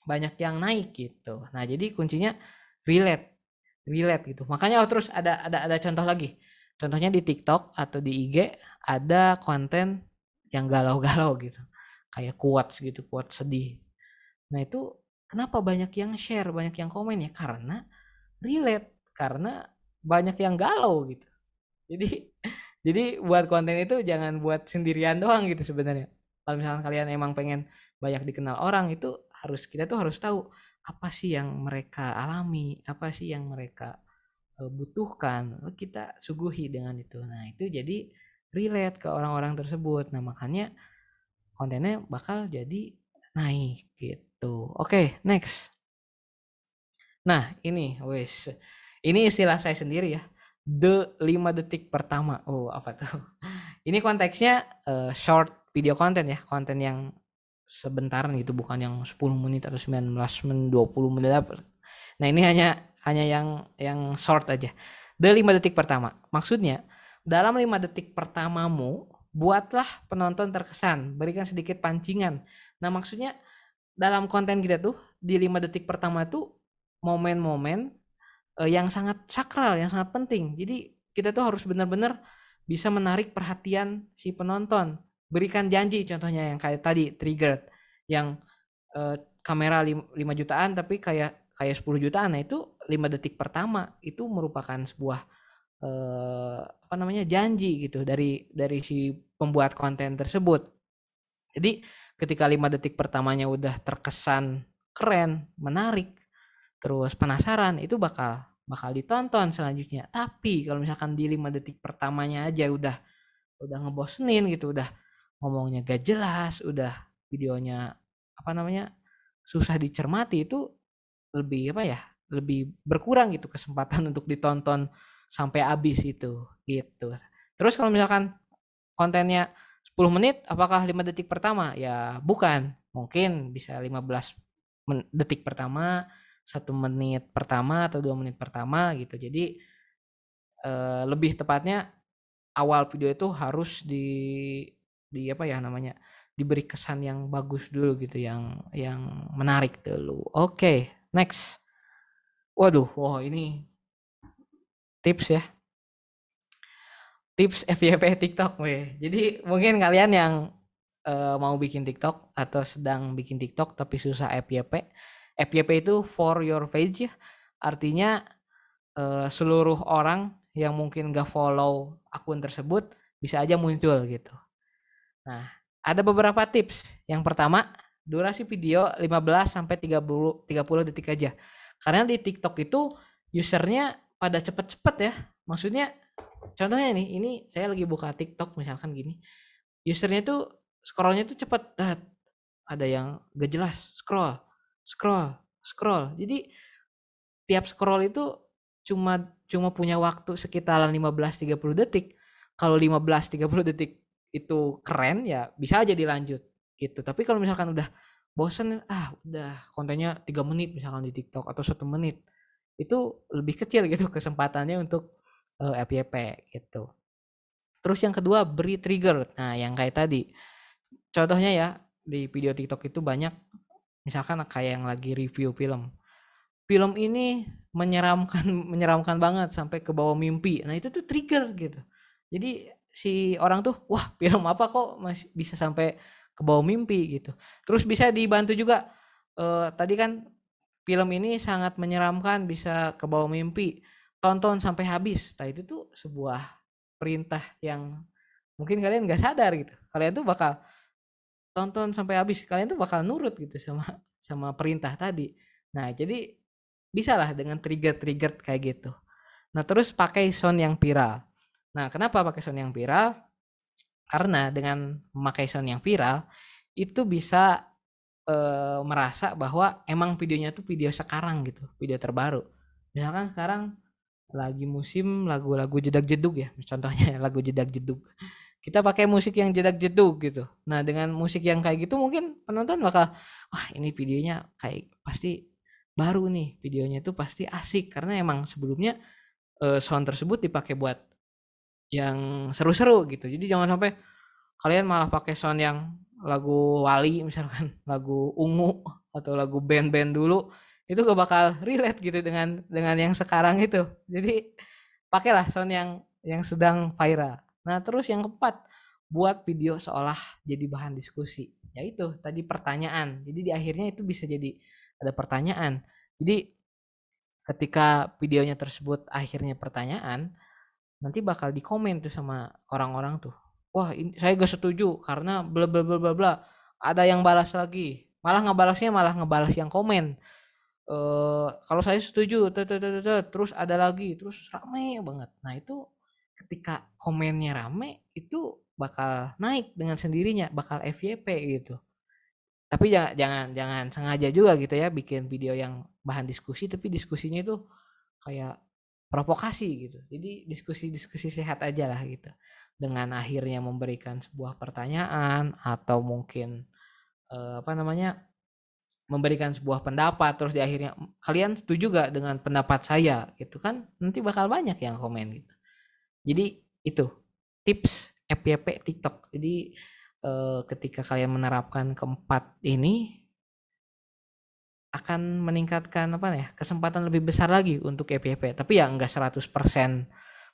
[SPEAKER 2] banyak yang naik gitu. Nah, jadi kuncinya relate, relate gitu. Makanya terus ada contoh lagi. Contohnya di TikTok atau di IG ada konten yang galau-galau gitu. Kayak quotes gitu, quotes sedih. Nah, itu kenapa banyak yang share, banyak yang komen ya? Karena relate, karena banyak yang galau gitu. Jadi jadi buat konten itu jangan buat sendirian doang gitu sebenarnya. Kalau misalkan kalian emang pengen banyak dikenal orang itu kita tuh harus tahu apa sih yang mereka alami, apa sih yang mereka butuhkan. Kita suguhi dengan itu. Nah, itu jadi relate ke orang-orang tersebut. Nah, makanya kontennya bakal jadi naik gitu. Oke, next. Nah, ini istilah saya sendiri ya. The 5 detik pertama. Oh, apa tuh? Ini konteksnya short video content ya, konten yang sebentaran gitu, bukan yang 10 menit atau 19 menit, 20 menit. Nah, ini hanya yang short aja. The 5 detik pertama. Maksudnya, dalam 5 detik pertamamu, buatlah penonton terkesan, berikan sedikit pancingan. Nah, maksudnya dalam konten kita tuh di 5 detik pertama tuh momen-momen yang sangat sakral, yang sangat penting. Jadi kita tuh harus benar-benar bisa menarik perhatian si penonton. Berikan janji, contohnya yang kayak tadi trigger, yang kamera 5 jutaan tapi kayak 10 jutaan. Nah, itu 5 detik pertama itu merupakan sebuah apa namanya, janji gitu dari si pembuat konten tersebut. Jadi ketika 5 detik pertamanya udah terkesan keren, menarik, terus penasaran, itu bakal ditonton selanjutnya. Tapi kalau misalkan di 5 detik pertamanya aja udah ngebosenin gitu, udah ngomongnya gak jelas, udah videonya apa namanya, susah dicermati, itu lebih apa ya, lebih berkurang gitu kesempatan untuk ditonton sampai habis itu gitu. Terus kalau misalkan kontennya 10 menit, apakah 5 detik pertama? Ya bukan, mungkin bisa 15 detik pertama, 1 menit pertama atau 2 menit pertama gitu. Jadi lebih tepatnya awal video itu harus di apa ya namanya, diberi kesan yang bagus dulu gitu, yang menarik dulu. Oke, next. Waduh, ini tips ya, tips FYP TikTok weh. Jadi mungkin kalian yang mau bikin TikTok atau sedang bikin TikTok tapi susah FYP. FYP itu for your page ya. Artinya seluruh orang yang mungkin gak follow akun tersebut bisa aja muncul gitu. Nah, ada beberapa tips. Yang pertama, durasi video 15 sampai 30 detik aja. Karena di TikTok itu usernya pada cepet-cepet ya. Maksudnya contohnya nih, ini saya lagi buka TikTok misalkan gini. Usernya tuh scrollnya tuh cepet. Ada yang gak jelas, scroll. Jadi tiap scroll itu cuma punya waktu sekitaran 15-30 detik. Kalau 15-30 detik itu keren ya bisa aja dilanjut gitu. Tapi kalau misalkan udah bosen, udah kontennya 3 menit misalkan di TikTok atau 1 menit, itu lebih kecil gitu kesempatannya untuk FYP gitu. Terus yang kedua, beri trigger. Nah, yang kayak tadi contohnya ya, di video TikTok itu banyak misalkan kayak yang lagi review film ini menyeramkan banget sampai ke bawah mimpi. Nah, itu tuh trigger gitu. Jadi si orang tuh, wah, film apa kok masih bisa sampai ke bawah mimpi gitu. Terus bisa dibantu juga tadi kan film ini sangat menyeramkan, bisa ke bawah mimpi. Tonton sampai habis. Nah, itu tuh sebuah perintah yang mungkin kalian nggak sadar gitu. Kalian tuh bakal tonton sampai habis. Kalian tuh bakal nurut gitu sama perintah tadi. Nah, jadi bisa lah dengan trigger kayak gitu. Nah, terus pakai sound yang viral. Nah, kenapa pakai sound yang viral? Karena dengan memakai sound yang viral itu bisa merasa bahwa emang videonya tuh video sekarang gitu, video terbaru. Misalkan sekarang lagi musim lagu-lagu jedag-jedug ya, contohnya lagu jedag-jedug. Kita pakai musik yang jedag-jedug gitu. Nah, dengan musik yang kayak gitu mungkin penonton bakal, wah ini videonya kayak pasti baru nih, videonya tuh pasti asik karena emang sebelumnya sound tersebut dipakai buat yang seru-seru gitu. Jadi jangan sampai kalian malah pakai sound yang lagu Wali misalkan, lagu Ungu atau lagu band-band dulu, itu gak bakal relate gitu dengan yang sekarang itu. Jadi pakailah sound yang sedang viral. Nah, terus yang keempat, buat video seolah jadi bahan diskusi. Yaitu tadi pertanyaan. Jadi di akhirnya itu bisa jadi ada pertanyaan. Jadi ketika videonya tersebut akhirnya pertanyaan, nanti bakal dikomen tuh sama orang-orang tuh. Wah, ini saya gak setuju karena bla bla bla bla bla. Ada yang balas lagi. Malah ngebalas yang komen. Kalau saya setuju, terus ada lagi, terus rame banget. Nah, itu ketika komennya rame itu bakal naik dengan sendirinya, bakal FYP gitu. Tapi jangan jangan jangan sengaja juga gitu ya bikin video yang bahan diskusi tapi diskusinya itu kayak provokasi gitu. Jadi diskusi-diskusi sehat aja lah gitu. Dengan akhirnya memberikan sebuah pertanyaan atau mungkin apa namanya? Memberikan sebuah pendapat terus di akhirnya kalian setuju gak dengan pendapat saya gitu kan? Nanti bakal banyak yang komen gitu. Jadi itu tips FYP TikTok. Jadi ketika kalian menerapkan keempat ini akan meningkatkan apa ya kesempatan lebih besar lagi untuk FYP. Tapi ya enggak 100%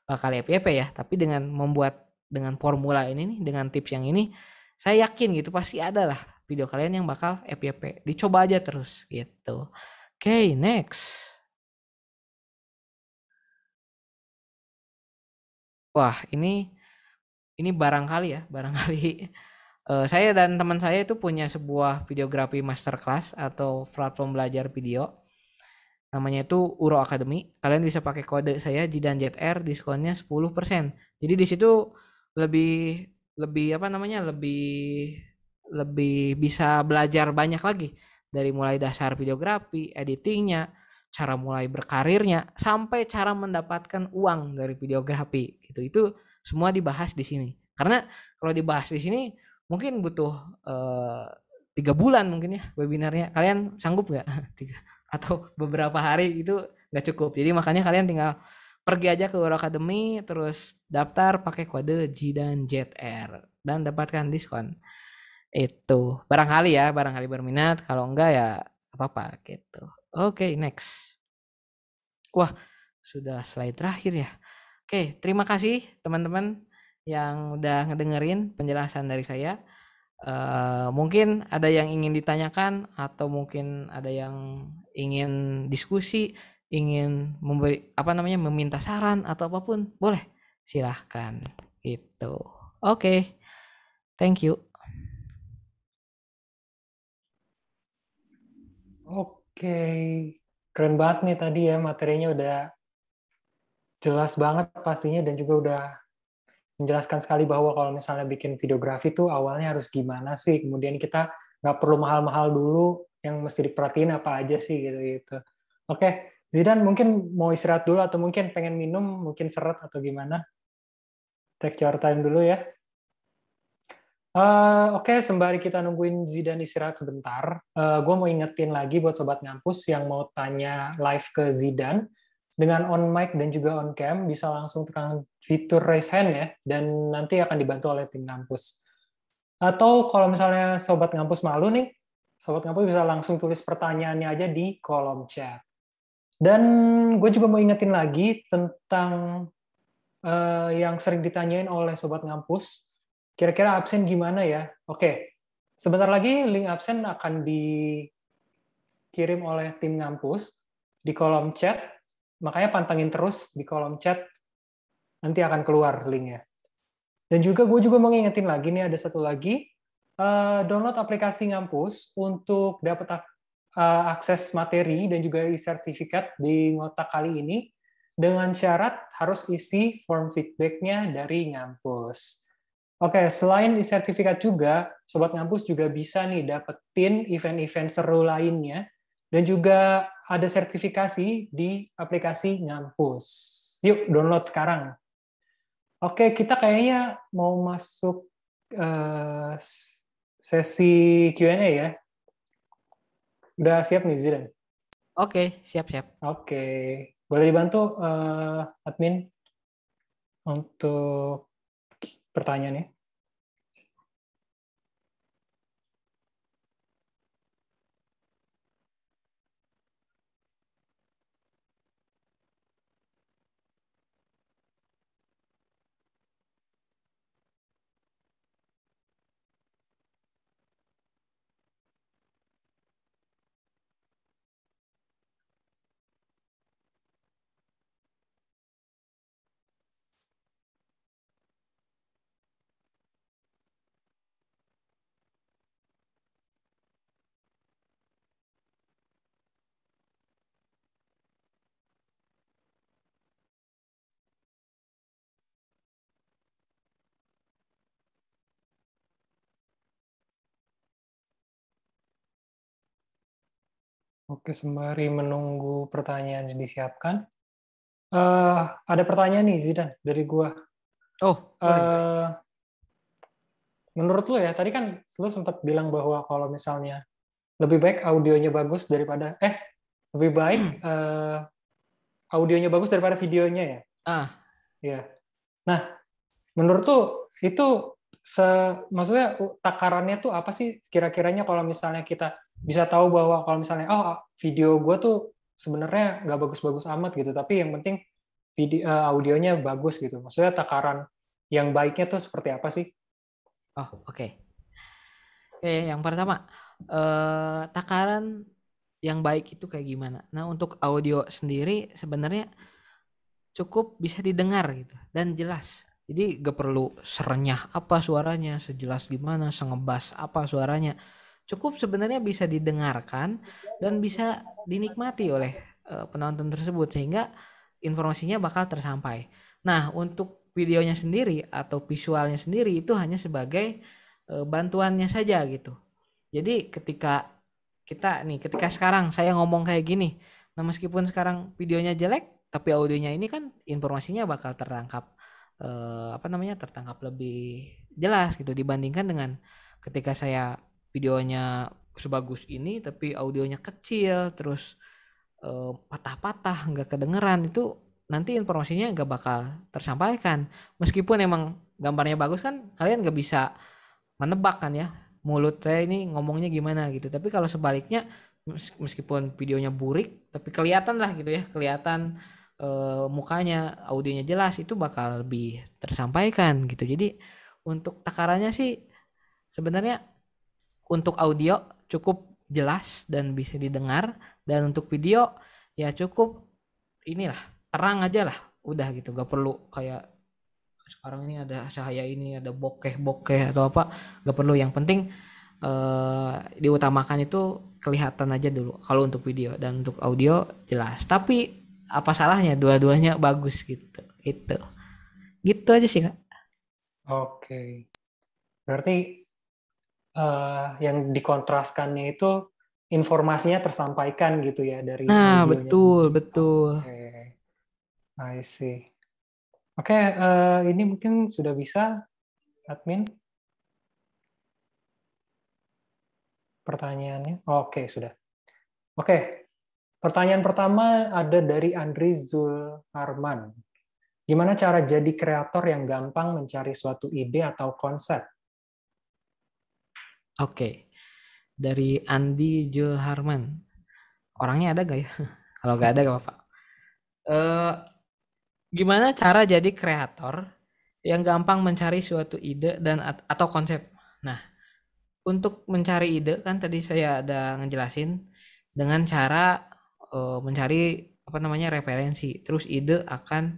[SPEAKER 2] bakal FYP ya, tapi dengan membuat dengan formula ini nih, dengan tips yang ini, saya yakin gitu pasti ada lah video kalian yang bakal FYP. Dicoba aja terus gitu. Oke, next. Wah, ini barangkali ya, barangkali saya dan teman saya itu punya sebuah videografi masterclass atau platform belajar video. Namanya itu Uro Academy. Kalian bisa pakai kode saya JidanJR, diskonnya 10%. Jadi di situ lebih lebih apa namanya? Lebih bisa belajar banyak lagi dari mulai dasar videografi, editingnya, cara mulai berkarirnya sampai cara mendapatkan uang dari videografi gitu. Itu semua dibahas di sini. Karena kalau dibahas di sini mungkin butuh 3 bulan mungkin ya webinarnya. Kalian sanggup nggak? Atau beberapa hari itu nggak cukup. Jadi makanya kalian tinggal pergi aja ke Uro Academy terus daftar pakai kode JidanJR dan dapatkan diskon. Itu barangkali ya, barangkali berminat. Kalau enggak ya apa-apa gitu. Oke, next. Wah, sudah slide terakhir ya. Oke, terima kasih teman-teman yang udah ngedengerin penjelasan dari saya. Mungkin ada yang ingin ditanyakan atau mungkin ada yang ingin diskusi, ingin memberi apa namanya meminta saran atau apapun, boleh silahkan gitu. Oke, thank you.
[SPEAKER 1] Oke, keren banget nih tadi ya materinya udah jelas banget pastinya dan juga udah menjelaskan sekali bahwa kalau misalnya bikin videografi tuh awalnya harus gimana sih, kemudian kita nggak perlu mahal-mahal dulu, yang mesti diperhatiin apa aja sih gitu-gitu. Oke, Zidan mungkin mau istirahat dulu atau mungkin pengen minum, mungkin seret atau gimana? Take your time dulu ya. Oke, sembari kita nungguin Zidan istirahat sebentar, gue mau ingetin lagi buat Sobat Ngampus yang mau tanya live ke Zidan, dengan on mic dan juga on cam, bisa langsung tekan fitur raise hand ya, dan nanti akan dibantu oleh tim Ngampus. Atau kalau misalnya Sobat Ngampus malu nih, Sobat Ngampus bisa langsung tulis pertanyaannya aja di kolom chat. Dan gue juga mau ingetin lagi tentang yang sering ditanyain oleh Sobat Ngampus, kira-kira absen gimana ya? Oke, sebentar lagi link absen akan dikirim oleh tim Ngampus di kolom chat, makanya pantengin terus di kolom chat, nanti akan keluar linknya. Dan juga gue juga mau ngingetin lagi nih, ada satu lagi, download aplikasi Ngampus untuk dapat akses materi dan juga e-sertifikat di ngotak kali ini, dengan syarat harus isi form feedback-nya dari Ngampus. Oke, selain di sertifikat juga, Sobat Ngampus juga bisa nih dapetin event-event seru lainnya, dan juga ada sertifikasi di aplikasi Ngampus. Yuk, download sekarang. Oke, kita kayaknya mau masuk eh, sesi Q&A ya. Udah siap nih, Zidan?
[SPEAKER 2] Oke, siap-siap.
[SPEAKER 1] Oke, boleh dibantu admin untuk pertanyaannya? Oke, sembari menunggu pertanyaan yang disiapkan, ada pertanyaan nih, Zidan, dari gua.
[SPEAKER 2] Oh, boleh.
[SPEAKER 1] Eh, Menurut lo ya, tadi kan lo sempat bilang bahwa kalau misalnya lebih baik audionya bagus daripada, lebih baik audionya bagus daripada videonya ya?
[SPEAKER 2] Ah,
[SPEAKER 1] Ya. Nah, menurut lo itu maksudnya takarannya tuh apa sih kira-kiranya kalau misalnya kita bisa tahu bahwa kalau misalnya video gue tuh sebenarnya nggak bagus-bagus amat gitu, tapi yang penting audionya bagus gitu. Maksudnya takaran yang baiknya tuh seperti apa sih?
[SPEAKER 2] oh, oke. Oke, yang pertama, takaran yang baik itu kayak gimana? Nah, untuk audio sendiri sebenarnya cukup bisa didengar gitu dan jelas. Jadi gak perlu serenyah apa suaranya, sejelas gimana, sengebas apa suaranya. Cukup sebenarnya bisa didengarkan dan bisa dinikmati oleh penonton tersebut sehingga informasinya bakal tersampai. Nah, untuk videonya sendiri atau visualnya sendiri itu hanya sebagai bantuannya saja gitu. Jadi ketika sekarang saya ngomong kayak gini, nah meskipun sekarang videonya jelek, tapi audionya ini kan informasinya bakal tertangkap tertangkap lebih jelas gitu dibandingkan dengan ketika saya videonya sebagus ini tapi audionya kecil terus patah-patah nggak kedengeran itu nanti informasinya nggak bakal tersampaikan meskipun emang gambarnya bagus kan kalian nggak bisa menebak kan ya mulut saya ini ngomongnya gimana gitu tapi kalau sebaliknya meskipun videonya burik tapi kelihatan lah gitu ya kelihatan mukanya audionya jelas itu bakal lebih tersampaikan gitu jadi untuk takarannya sih sebenarnya untuk audio cukup jelas dan bisa didengar dan untuk video ya cukup inilah terang aja lah udah gitu gak perlu kayak sekarang ini ada cahaya ini ada bokeh atau apa gak perlu yang penting diutamakan itu kelihatan aja dulu kalau untuk video dan untuk audio jelas tapi apa salahnya dua-duanya bagus gitu itu gitu aja sih kak.
[SPEAKER 1] Oke, berarti yang dikontraskannya itu informasinya tersampaikan gitu ya dari
[SPEAKER 2] Nah
[SPEAKER 1] audionya
[SPEAKER 2] betul
[SPEAKER 1] sendiri.
[SPEAKER 2] betul.
[SPEAKER 1] Oke, I see. Oke, ini mungkin sudah bisa, admin, pertanyaannya. Oke, sudah. Oke, pertanyaan pertama ada dari Andri Zulharman. Gimana cara jadi kreator yang gampang mencari suatu ide atau konsep?
[SPEAKER 2] Oke, dari Andi Julharman. Orangnya ada gak ya? Kalau gak ada gak apa-apa. Eh, Gimana cara jadi kreator yang gampang mencari suatu ide dan atau konsep? Nah, untuk mencari ide kan tadi saya ada ngejelasin dengan cara mencari apa namanya referensi, terus ide akan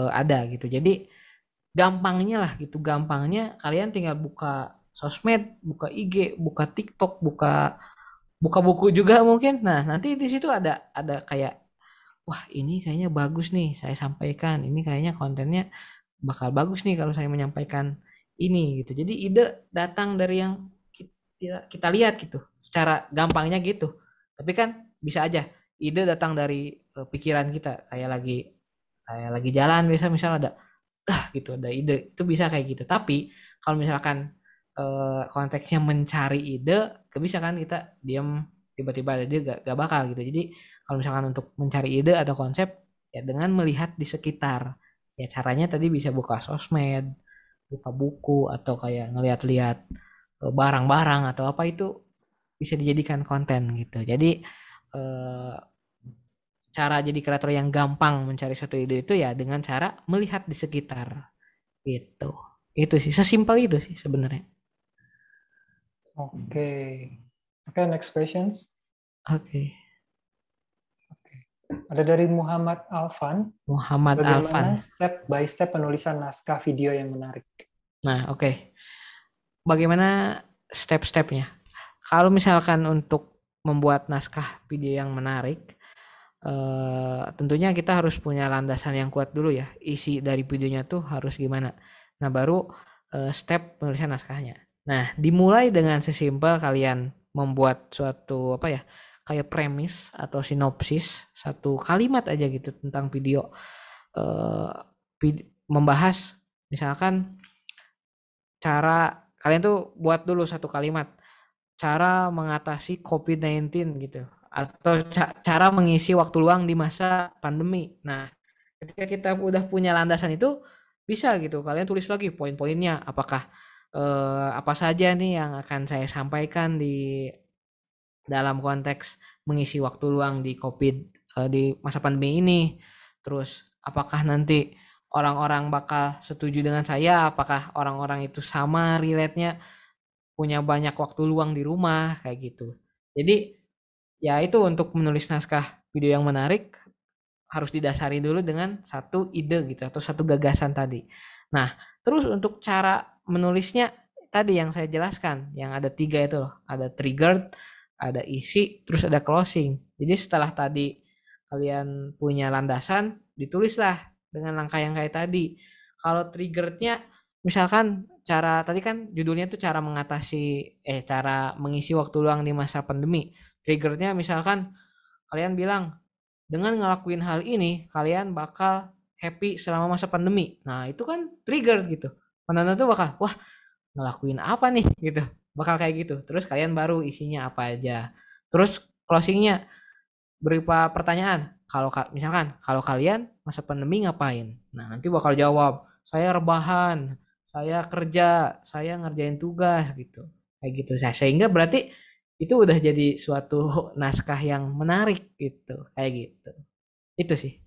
[SPEAKER 2] ada gitu. Jadi gampangnya lah gitu, gampangnya kalian tinggal buka sosmed, buka IG, buka TikTok, buka buka buku juga mungkin. Nah, nanti di situ ada kayak wah, ini kayaknya bagus nih saya sampaikan. Ini kayaknya kontennya bakal bagus nih kalau saya menyampaikan ini gitu. Jadi ide datang dari yang kita lihat gitu, secara gampangnya gitu. Tapi kan bisa aja ide datang dari pikiran kita, kayak lagi jalan biasa misal ada gitu, ada ide itu bisa kayak gitu. Tapi kalau misalkan konteksnya mencari ide, bisa kan kita diam tiba-tiba ada ide, gak bakal gitu. Jadi kalau misalkan untuk mencari ide atau konsep ya dengan melihat di sekitar. Ya caranya tadi bisa buka sosmed, buka buku, atau kayak ngeliat-liat barang-barang atau apa, itu bisa dijadikan konten gitu. Jadi eh, cara jadi kreator yang gampang mencari suatu ide itu ya dengan cara melihat di sekitar gitu. Itu sih, sesimpel itu sih sebenarnya.
[SPEAKER 1] Oke. Oke, next questions.
[SPEAKER 2] Oke.
[SPEAKER 1] Ada dari Muhammad Alfan.
[SPEAKER 2] Muhammad Alfan.
[SPEAKER 1] Bagaimana step by step penulisan naskah video yang menarik?
[SPEAKER 2] Nah, oke. Bagaimana step-stepnya? Kalau misalkan untuk membuat naskah video yang menarik, tentunya kita harus punya landasan yang kuat dulu ya. Isi dari videonya tuh harus gimana. Nah, baru step penulisan naskahnya. Nah, dimulai dengan sesimpel kalian membuat suatu apa ya, kayak premis atau sinopsis, satu kalimat aja gitu tentang video. Eh, Membahas misalkan cara kalian tuh buat dulu satu kalimat, cara mengatasi COVID-19 gitu, atau cara mengisi waktu luang di masa pandemi. Nah, ketika kita udah punya landasan itu, bisa gitu kalian tulis lagi poin-poinnya, apakah apa saja nih yang akan saya sampaikan di dalam konteks mengisi waktu luang di COVID, di masa pandemi ini. Terus apakah nanti orang-orang bakal setuju dengan saya, apakah orang-orang itu sama relate-nya, punya banyak waktu luang di rumah kayak gitu. Jadi ya itu, untuk menulis naskah video yang menarik harus didasari dulu dengan satu ide gitu atau satu gagasan tadi. Nah, terus untuk cara menulisnya tadi yang saya jelaskan, yang ada 3 itu loh, ada trigger, ada isi, terus ada closing. Jadi setelah tadi kalian punya landasan, ditulislah dengan langkah yang kayak tadi. Kalau triggernya misalkan cara tadi kan judulnya tuh cara mengisi waktu luang di masa pandemi. Triggernya misalkan kalian bilang dengan ngelakuin hal ini kalian bakal happy selama masa pandemi. Nah, itu kan trigger gitu. Penonton tuh bakal, wah, ngelakuin apa nih gitu. Bakal kayak gitu. Terus kalian baru isinya apa aja. Terus closingnya berupa pertanyaan. Misalkan kalau kalian masa pandemi ngapain? Nah, nanti bakal jawab, saya rebahan, saya kerja, saya ngerjain tugas gitu. Kayak gitu. Sehingga berarti itu udah jadi suatu naskah yang menarik gitu. Kayak gitu. Itu sih.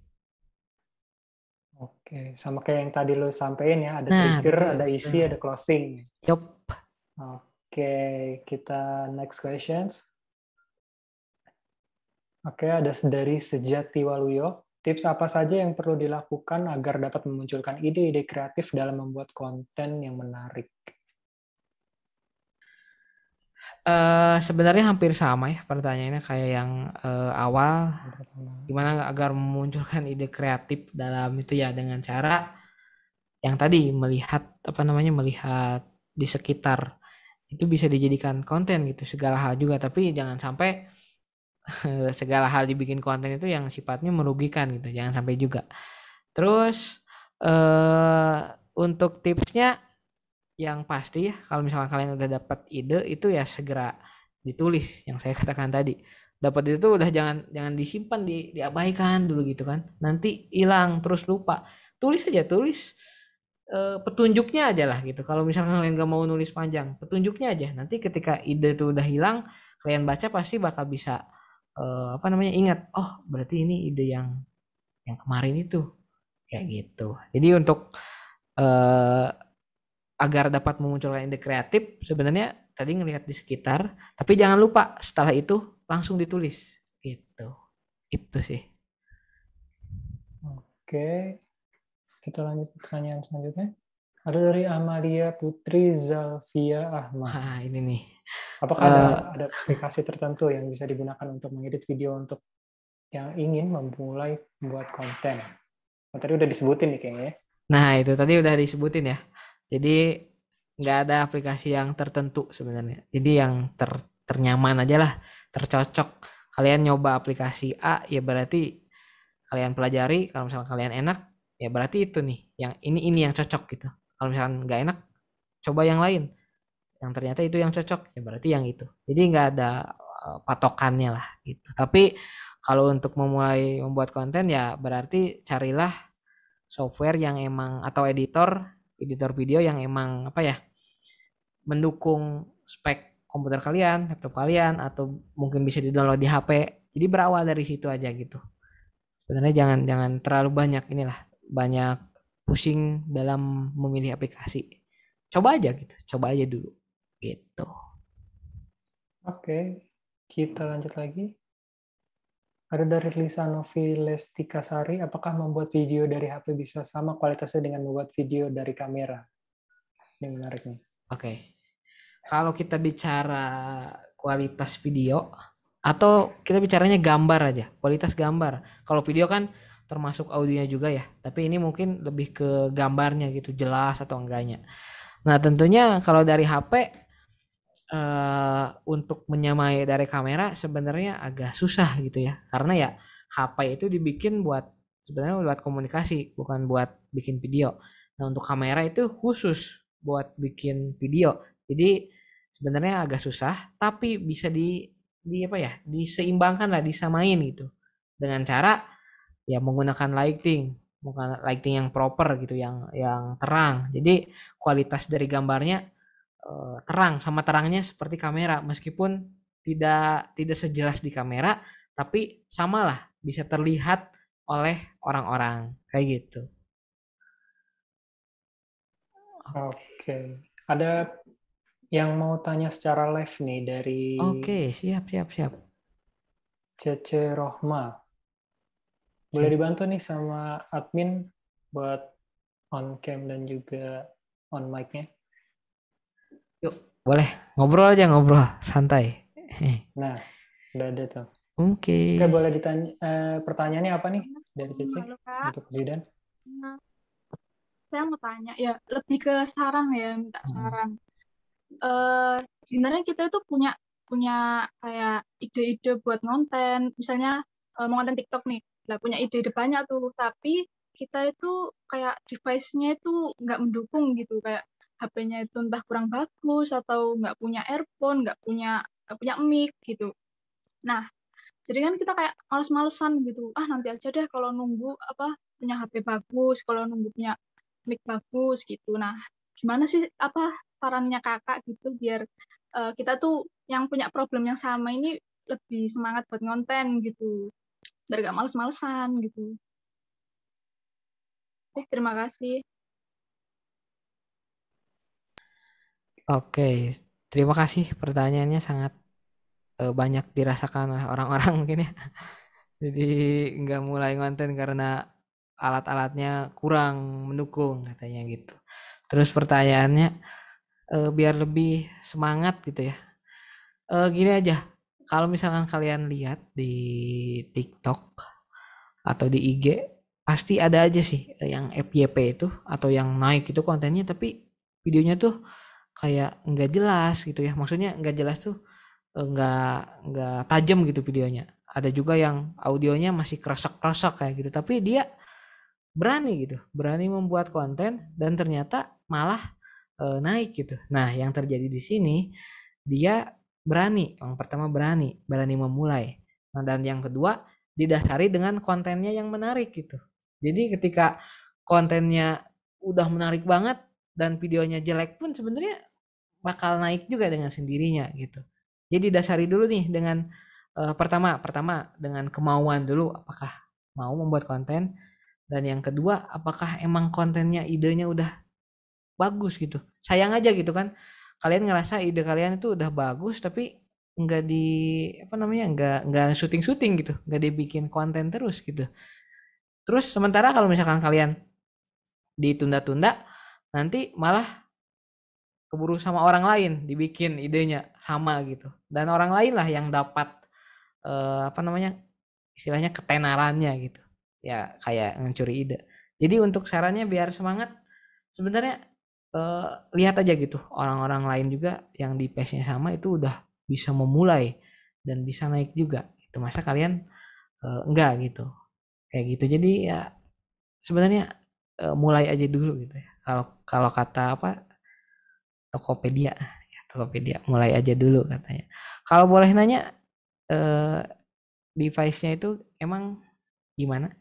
[SPEAKER 1] Oke, sama kayak yang tadi lo sampein ya, ada
[SPEAKER 2] Nah,
[SPEAKER 1] trigger,
[SPEAKER 2] betul.
[SPEAKER 1] ada isi, ada closing.
[SPEAKER 2] Yup.
[SPEAKER 1] Oke, kita next questions. Oke, ada dari Sejati Waluyo. Tips apa saja yang perlu dilakukan agar dapat memunculkan ide-ide kreatif dalam membuat konten yang menarik?
[SPEAKER 2] Sebenarnya hampir sama ya pertanyaannya kayak yang awal. Gimana agar memunculkan ide kreatif dalam itu ya, dengan cara yang tadi melihat di sekitar, itu bisa dijadikan konten gitu, segala hal juga. Tapi jangan sampai segala hal dibikin konten itu yang sifatnya merugikan gitu, jangan sampai juga. Terus eh untuk tipsnya yang pasti ya, kalau misalkan kalian udah dapat ide itu ya segera ditulis, yang saya katakan tadi. Dapat itu udah jangan jangan disimpan, diabaikan dulu gitu kan, nanti hilang terus lupa. Tulis aja, tulis petunjuknya aja lah gitu. Kalau misalkan kalian gak mau nulis panjang, petunjuknya aja, nanti ketika ide itu udah hilang, kalian baca pasti bakal bisa ingat, oh berarti ini ide yang kemarin itu, kayak gitu. Jadi untuk eh, agar dapat memunculkan ide kreatif, sebenarnya tadi ngelihat di sekitar, tapi jangan lupa setelah itu langsung ditulis gitu. Itu sih.
[SPEAKER 1] Oke, kita lanjut pertanyaan selanjutnya. Ada dari Amalia Putri Zalvia Ahmad.
[SPEAKER 2] Nah, ini nih.
[SPEAKER 1] Apakah ada aplikasi tertentu yang bisa digunakan untuk mengedit video untuk yang ingin memulai membuat konten? Tadi udah disebutin nih kayaknya.
[SPEAKER 2] Nah, itu tadi udah disebutin ya. Jadi nggak ada aplikasi yang tertentu sebenarnya. Jadi yang ternyaman aja lah, tercocok. Kalian nyoba aplikasi A, ya berarti kalian pelajari. Kalau misalnya kalian enak, ya berarti itu nih, yang ini yang cocok gitu. Kalau misalnya nggak enak, coba yang lain. Yang ternyata itu yang cocok, ya berarti yang itu. Jadi nggak ada patokannya lah gitu. Tapi kalau untuk memulai membuat konten ya berarti carilah software yang emang atau editor video yang emang apa ya, mendukung spek komputer kalian, laptop kalian, atau mungkin bisa di-download di HP. Jadi berawal dari situ aja gitu. Sebenarnya jangan jangan terlalu banyak inilah, banyak pusing dalam memilih aplikasi. Coba aja gitu, coba aja dulu gitu.
[SPEAKER 1] Oke, kita lanjut lagi. Ada dari Lisa Novi Lestikasari, apakah membuat video dari HP bisa sama kualitasnya dengan membuat video dari kamera? Ini menarik nih.
[SPEAKER 2] Oke. Kalau kita bicara kualitas video atau kita bicaranya gambar aja, kualitas gambar. Kalau video kan termasuk audionya juga ya, tapi ini mungkin lebih ke gambarnya gitu, jelas atau enggaknya. Nah, tentunya kalau dari HP untuk menyamai dari kamera sebenarnya agak susah gitu ya. Karena ya HP itu dibikin buat sebenarnya buat komunikasi, bukan buat bikin video. Nah, untuk kamera itu khusus buat bikin video. Jadi sebenarnya agak susah, tapi bisa di apa ya? Diseimbangkan lah, disamain gitu. Dengan cara ya menggunakan lighting, bukan lighting yang proper gitu, yang terang. Jadi kualitas dari gambarnya terang, sama terangnya seperti kamera, meskipun tidak sejelas di kamera, tapi samalah bisa terlihat oleh orang-orang kayak gitu.
[SPEAKER 1] Oke, ada yang mau tanya secara live nih dari
[SPEAKER 2] Oke, siap siap siap.
[SPEAKER 1] Cece Rohma. Boleh
[SPEAKER 2] Siap.
[SPEAKER 1] dibantu nih sama admin buat on cam dan juga on mic-nya.
[SPEAKER 2] Yuk, boleh ngobrol aja, ngobrol santai.
[SPEAKER 1] Nah, udah ada tuh.
[SPEAKER 2] Oke.
[SPEAKER 1] Oke, boleh ditanya, pertanyaannya apa nih dari Cece
[SPEAKER 3] Halo Kak.
[SPEAKER 1] untuk Zidan?
[SPEAKER 3] Nah, saya mau tanya ya lebih ke saran ya, minta saran. Sebenarnya kita itu punya punya kayak ide-ide buat konten, misalnya mau konten TikTok nih, lah punya ide-ide banyak tuh, tapi kita itu kayak device-nya itu nggak mendukung gitu, kayak HP-nya itu entah kurang bagus atau nggak punya earphone, nggak punya mic gitu. Nah, jadi kan kita kayak males-malesan gitu, nanti aja deh kalau nunggu apa punya HP bagus, kalau nunggu punya mic bagus gitu. Nah, gimana sih apa sarannya kakak gitu biar kita tuh yang punya problem yang sama ini lebih semangat buat ngonten gitu, biar gak males-malesan gitu. Terima kasih.
[SPEAKER 2] Oke, terima kasih, pertanyaannya sangat banyak dirasakan oleh orang-orang mungkin ya. Jadi nggak mulai konten karena alat-alatnya kurang mendukung katanya gitu. Terus pertanyaannya biar lebih semangat gitu ya. Gini aja, kalau misalkan kalian lihat di TikTok atau di IG, pasti ada aja sih yang FYP itu atau yang naik itu kontennya, tapi videonya tuh kayak nggak jelas gitu ya. Maksudnya nggak jelas tuh nggak tajam gitu videonya. Ada juga yang audionya masih kresek-kresek kayak gitu, tapi dia berani gitu, berani membuat konten dan ternyata malah naik gitu. Nah, yang terjadi di sini dia berani, yang pertama berani memulai. Nah, dan yang kedua didasari dengan kontennya yang menarik gitu. Jadi ketika kontennya udah menarik banget dan videonya jelek pun sebenarnya bakal naik juga dengan sendirinya gitu. Jadi dasari dulu nih dengan pertama dengan kemauan dulu, apakah mau membuat konten, dan yang kedua apakah emang kontennya, idenya udah bagus gitu. Sayang aja gitu kan, kalian ngerasa ide kalian itu udah bagus tapi nggak di apa namanya, nggak syuting gitu, nggak dibikin konten terus gitu. Terus sementara kalau misalkan kalian ditunda-tunda, nanti malah keburu sama orang lain dibikin idenya sama gitu, dan orang lain lah yang dapat apa namanya, istilahnya ketenarannya gitu ya, kayak mencuri ide. Jadi untuk sarannya biar semangat, sebenarnya lihat aja gitu orang-orang lain juga yang di pace-nya sama itu udah bisa memulai dan bisa naik juga. Itu masa kalian enggak gitu. Kayak gitu. Jadi ya sebenarnya mulai aja dulu gitu ya. Kalau kalau kata apa Tokopedia, ya, Tokopedia mulai aja dulu katanya. Kalau boleh nanya eh, device-nya itu emang gimana?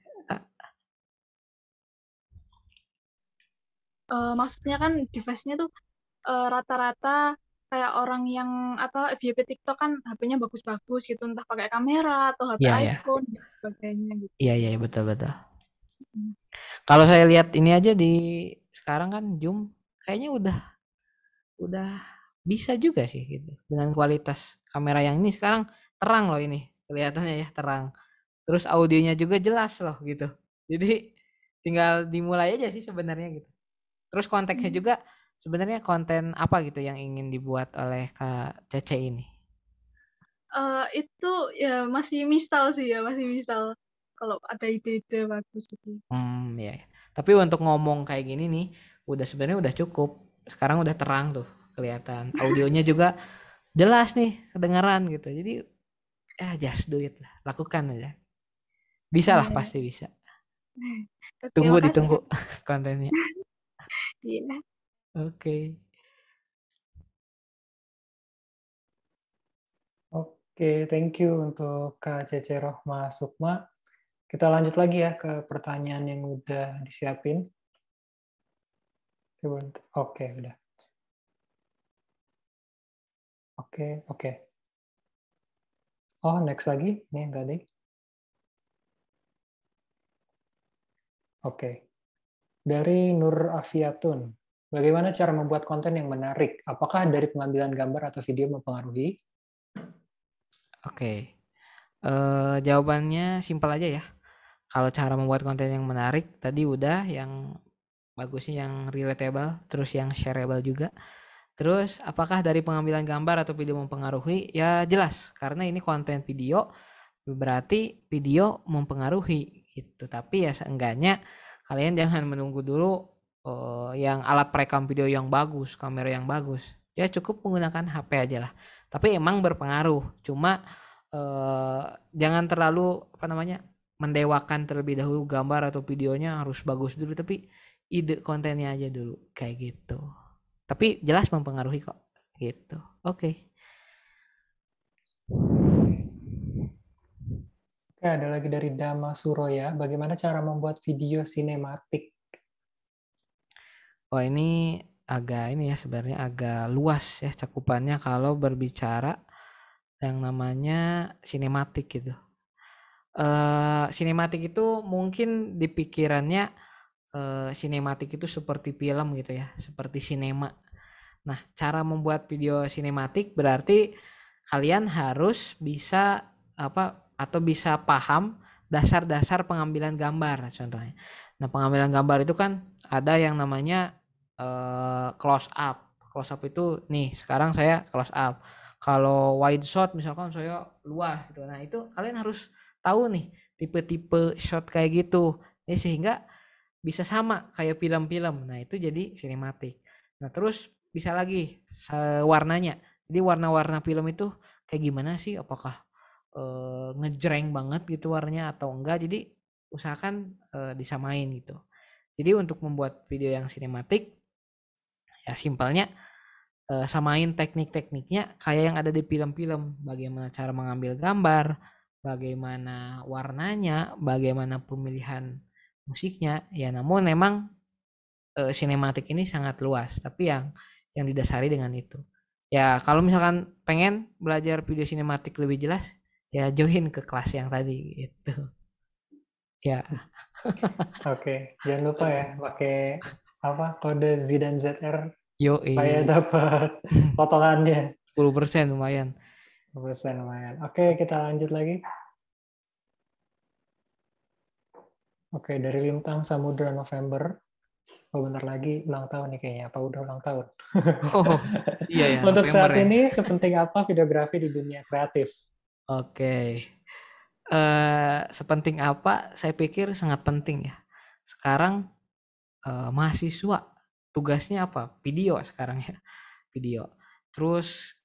[SPEAKER 2] Ah,
[SPEAKER 3] Maksudnya kan device-nya tuh rata-rata kayak orang yang apa FYP TikTok kan HP-nya bagus-bagus gitu, entah pakai kamera atau HP
[SPEAKER 2] iya ya,
[SPEAKER 3] iPhone dan sebagainya gitu.
[SPEAKER 2] iya betul betul.
[SPEAKER 3] Hmm.
[SPEAKER 2] Kalau saya lihat ini aja di sekarang kan Zoom kayaknya udah bisa juga sih gitu. Dengan kualitas kamera yang ini sekarang terang loh ini kelihatannya ya terang. Terus audionya juga jelas loh gitu. Jadi tinggal dimulai aja sih sebenarnya gitu. Terus konteksnya
[SPEAKER 3] Hmm.
[SPEAKER 2] juga sebenarnya konten apa gitu yang ingin dibuat oleh Kak Cece ini?
[SPEAKER 3] Itu ya masih misal sih ya, masih misal kalau ada ide-ide bagus gitu.
[SPEAKER 2] Ya. Tapi untuk ngomong kayak gini nih, udah sebenarnya udah cukup. Sekarang udah terang tuh, kelihatan. Audionya juga jelas nih, kedengaran gitu. Jadi just do it lah, lakukan aja. Bisa lah,
[SPEAKER 3] Iya, ya.
[SPEAKER 2] pasti bisa.
[SPEAKER 3] Oke,
[SPEAKER 2] Tunggu
[SPEAKER 3] makasih
[SPEAKER 2] ditunggu
[SPEAKER 3] ya.
[SPEAKER 2] kontennya.
[SPEAKER 3] Iya.
[SPEAKER 2] Oke.
[SPEAKER 1] Oke, thank you untuk Kak Cece Rohma Sukma. Kita lanjut lagi ya ke pertanyaan yang udah disiapin. Oke, udah. Oke. Oh, next lagi. Nih yang tadi. Oke. Dari Nur Afiatun. Bagaimana cara membuat konten yang menarik? Apakah dari pengambilan gambar atau video mempengaruhi?
[SPEAKER 2] Oke. Jawabannya simpel aja ya. Kalau cara membuat konten yang menarik, tadi udah yang bagusnya yang relatable, terus yang shareable juga. Terus apakah dari pengambilan gambar atau video mempengaruhi? Ya jelas, karena ini konten video, berarti video mempengaruhi gitu. Tapi ya seenggaknya kalian jangan menunggu dulu yang alat perekam video yang bagus, kamera yang bagus. Ya cukup menggunakan HP aja lah. Tapi emang berpengaruh. Cuma jangan terlalu apa namanya mendewakan terlebih dahulu gambar atau videonya harus bagus dulu. Tapi ide kontennya aja dulu kayak gitu. Tapi jelas mempengaruhi kok gitu. Oke.
[SPEAKER 1] Oke, ada lagi dari Dama Suroya. Bagaimana cara membuat video sinematik?
[SPEAKER 2] Oh ini agak ini ya sebenarnya agak luas ya cakupannya kalau berbicara yang namanya sinematik gitu. Sinematik itu mungkin di pikirannya sinematik itu seperti film gitu ya, seperti sinema. Nah, cara membuat video sinematik berarti kalian harus bisa apa atau bisa paham dasar-dasar pengambilan gambar contohnya. Nah, pengambilan gambar itu kan ada yang namanya close up. Close up itu nih, sekarang saya close up. Kalau wide shot misalkan saya luas gitu. Nah, itu kalian harus tahu nih tipe-tipe shot kayak gitu. Ini sehingga bisa sama kayak film-film. Nah, itu jadi sinematik. Nah, terus bisa lagi warnanya. Jadi warna-warna film itu kayak gimana sih? Apakah ngejreng banget gitu warnanya atau enggak? Jadi usahakan disamain gitu. Jadi untuk membuat video yang sinematik ya simpelnya samain teknik-tekniknya kayak yang ada di film-film. Bagaimana cara mengambil gambar, bagaimana warnanya, bagaimana pemilihan musiknya. Ya namun memang sinematik ini sangat luas, tapi yang didasari dengan itu. Ya, kalau misalkan pengen belajar video sinematik lebih jelas, ya join ke kelas yang tadi gitu. Ya,
[SPEAKER 1] Oke, jangan lupa ya pakai apa kode Zidan ZR
[SPEAKER 2] yo
[SPEAKER 1] supaya dapat potongannya.
[SPEAKER 2] 10% lumayan.
[SPEAKER 1] 10% lumayan. Oke, kita lanjut lagi. Oke, dari Lintang Samudra November. Oh, bentar lagi ulang tahun nih kayaknya. Apa udah ulang tahun?
[SPEAKER 2] Oh, iya ya,
[SPEAKER 1] Untuk
[SPEAKER 2] November
[SPEAKER 1] saat
[SPEAKER 2] ya.
[SPEAKER 1] ini, sepenting apa videografi di dunia kreatif?
[SPEAKER 2] Oke. Sepenting apa? Saya pikir sangat penting ya. Sekarang mahasiswa tugasnya apa? Video sekarang ya, video. Terus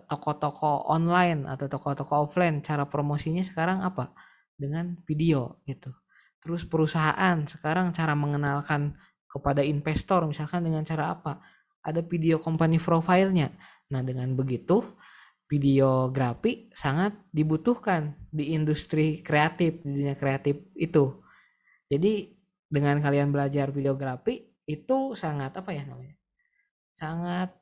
[SPEAKER 2] toko-toko online atau toko-toko offline cara promosinya sekarang apa? Dengan video gitu. Terus perusahaan sekarang cara mengenalkan kepada investor misalkan dengan cara apa? Ada video company profile-nya. Nah, dengan begitu videografi sangat dibutuhkan di industri kreatif, di dunia kreatif itu. Jadi dengan kalian belajar videografi itu sangat apa ya namanya? Sangat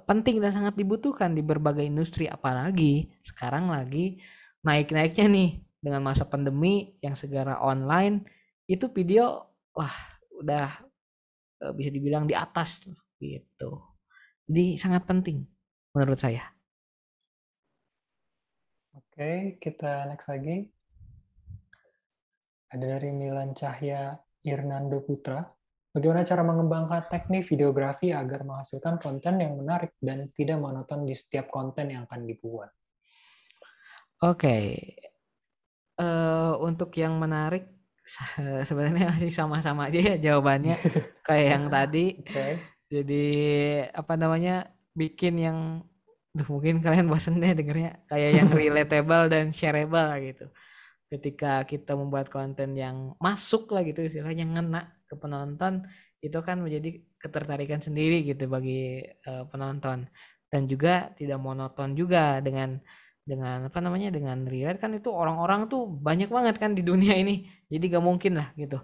[SPEAKER 2] penting dan sangat dibutuhkan di berbagai industri, apalagi sekarang lagi naik-naiknya nih dengan masa pandemi yang segera online, itu video wah udah bisa dibilang di atas gitu. Jadi sangat penting menurut saya.
[SPEAKER 1] Oke, kita next lagi. Ada dari Milan Cahya Irnando Putra. Bagaimana cara mengembangkan teknik videografi agar menghasilkan konten yang menarik dan tidak monoton di setiap konten yang akan dibuat?
[SPEAKER 2] Oke, untuk yang menarik sebenarnya masih sama-sama aja ya jawabannya kayak yang tadi.
[SPEAKER 1] Oke.
[SPEAKER 2] Jadi apa namanya bikin yang mungkin kalian bosen deh dengernya kayak yang relatable dan shareable gitu. Ketika kita membuat konten yang masuk lah gitu istilahnya ngena ke penonton, itu kan menjadi ketertarikan sendiri gitu bagi penonton, dan juga tidak monoton juga dengan apa namanya dengan relate kan, itu orang-orang tuh banyak banget kan di dunia ini, jadi gak mungkin lah gitu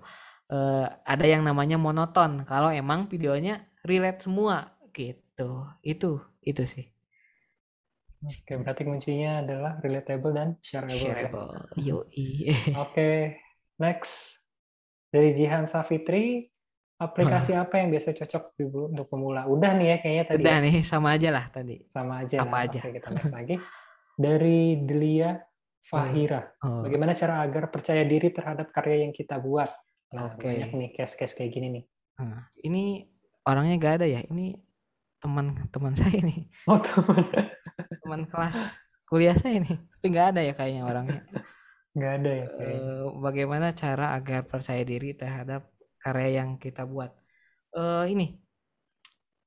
[SPEAKER 2] ada yang namanya monoton kalau emang videonya relate semua gitu. Itu sih
[SPEAKER 1] Oke, berarti kuncinya adalah relatable dan shareable ya.
[SPEAKER 2] shareable. Yoi.
[SPEAKER 1] Oke, next. Dari Jihan Safitri, aplikasi apa yang biasa cocok untuk pemula? Udah nih ya kayaknya tadi
[SPEAKER 2] Udah
[SPEAKER 1] ya.
[SPEAKER 2] nih sama aja lah tadi.
[SPEAKER 1] Sama aja
[SPEAKER 2] Apa
[SPEAKER 1] lah.
[SPEAKER 2] aja?
[SPEAKER 1] Oke, kita next lagi. Dari Delia
[SPEAKER 2] Oh,
[SPEAKER 1] Fahira,
[SPEAKER 2] oh,
[SPEAKER 1] bagaimana cara agar percaya diri terhadap karya yang kita buat? Nah,
[SPEAKER 2] oke.
[SPEAKER 1] banyak nih case-case kayak gini nih.
[SPEAKER 2] Nah, ini orangnya gak ada ya. Ini teman-teman saya nih.
[SPEAKER 1] Oh, teman.
[SPEAKER 2] Teman kelas kuliah saya nih. Tapi nggak ada ya kayaknya orangnya.
[SPEAKER 1] Nggak ada ya kayaknya.
[SPEAKER 2] Bagaimana cara agar percaya diri terhadap karya yang kita buat? Ini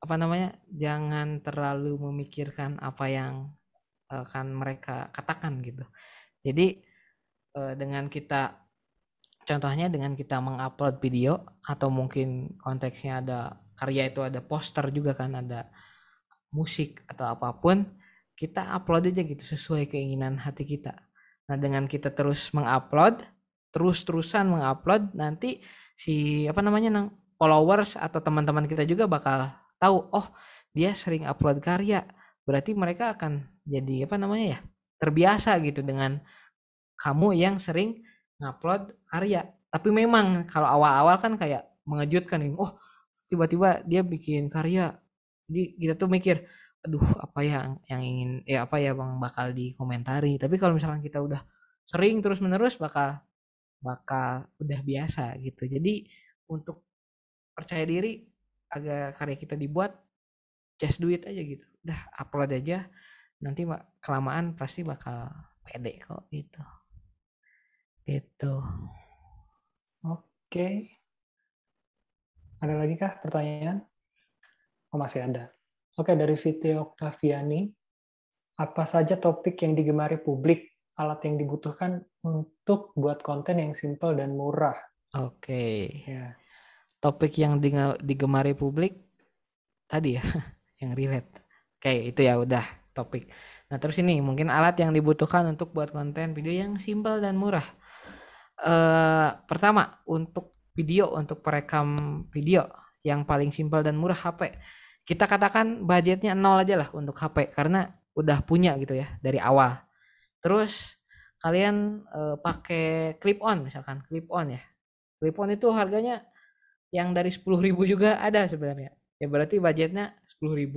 [SPEAKER 2] apa namanya? Jangan terlalu memikirkan apa yang akan mereka katakan gitu. Jadi dengan kita contohnya dengan kita mengupload video atau mungkin konteksnya ada karya itu ada poster juga kan, ada musik atau apapun, kita upload aja gitu sesuai keinginan hati kita. Nah, dengan kita terus mengupload, terus-terusan mengupload, nanti si apa namanya followers atau teman-teman kita juga bakal tahu, oh dia sering upload karya, berarti mereka akan jadi apa namanya ya terbiasa gitu dengan kamu yang sering ngupload karya. Tapi memang kalau awal-awal kan kayak mengejutkan nih, oh tiba-tiba dia bikin karya, jadi kita tuh mikir aduh apa yang ingin ya apa ya bang bakal dikomentari. Tapi kalau misalnya kita udah sering terus menerus bakal bakal udah biasa gitu. Jadi untuk percaya diri agar karya kita dibuat, just do it aja gitu, udah upload aja, nanti kelamaan pasti bakal pede kok gitu.
[SPEAKER 1] Oke. Ada lagi kah pertanyaan? Oh, masih ada. Oke, dari Viti Oktaviani, apa saja topik yang digemari publik, alat yang dibutuhkan untuk buat konten yang simpel dan murah?
[SPEAKER 2] Oke.
[SPEAKER 1] Ya.
[SPEAKER 2] Topik yang digemari publik tadi ya, yang relate. Oke, itu ya udah topik. Nah, terus ini mungkin alat yang dibutuhkan untuk buat konten video yang simpel dan murah. Pertama, untuk video, untuk perekam video yang paling simpel dan murah, HP. Kita katakan budgetnya 0 aja lah untuk HP karena udah punya gitu ya dari awal. Terus kalian pakai clip on, misalkan clip on ya. Clip on itu harganya yang dari 10.000 juga ada sebenarnya. Ya berarti budgetnya 10.000.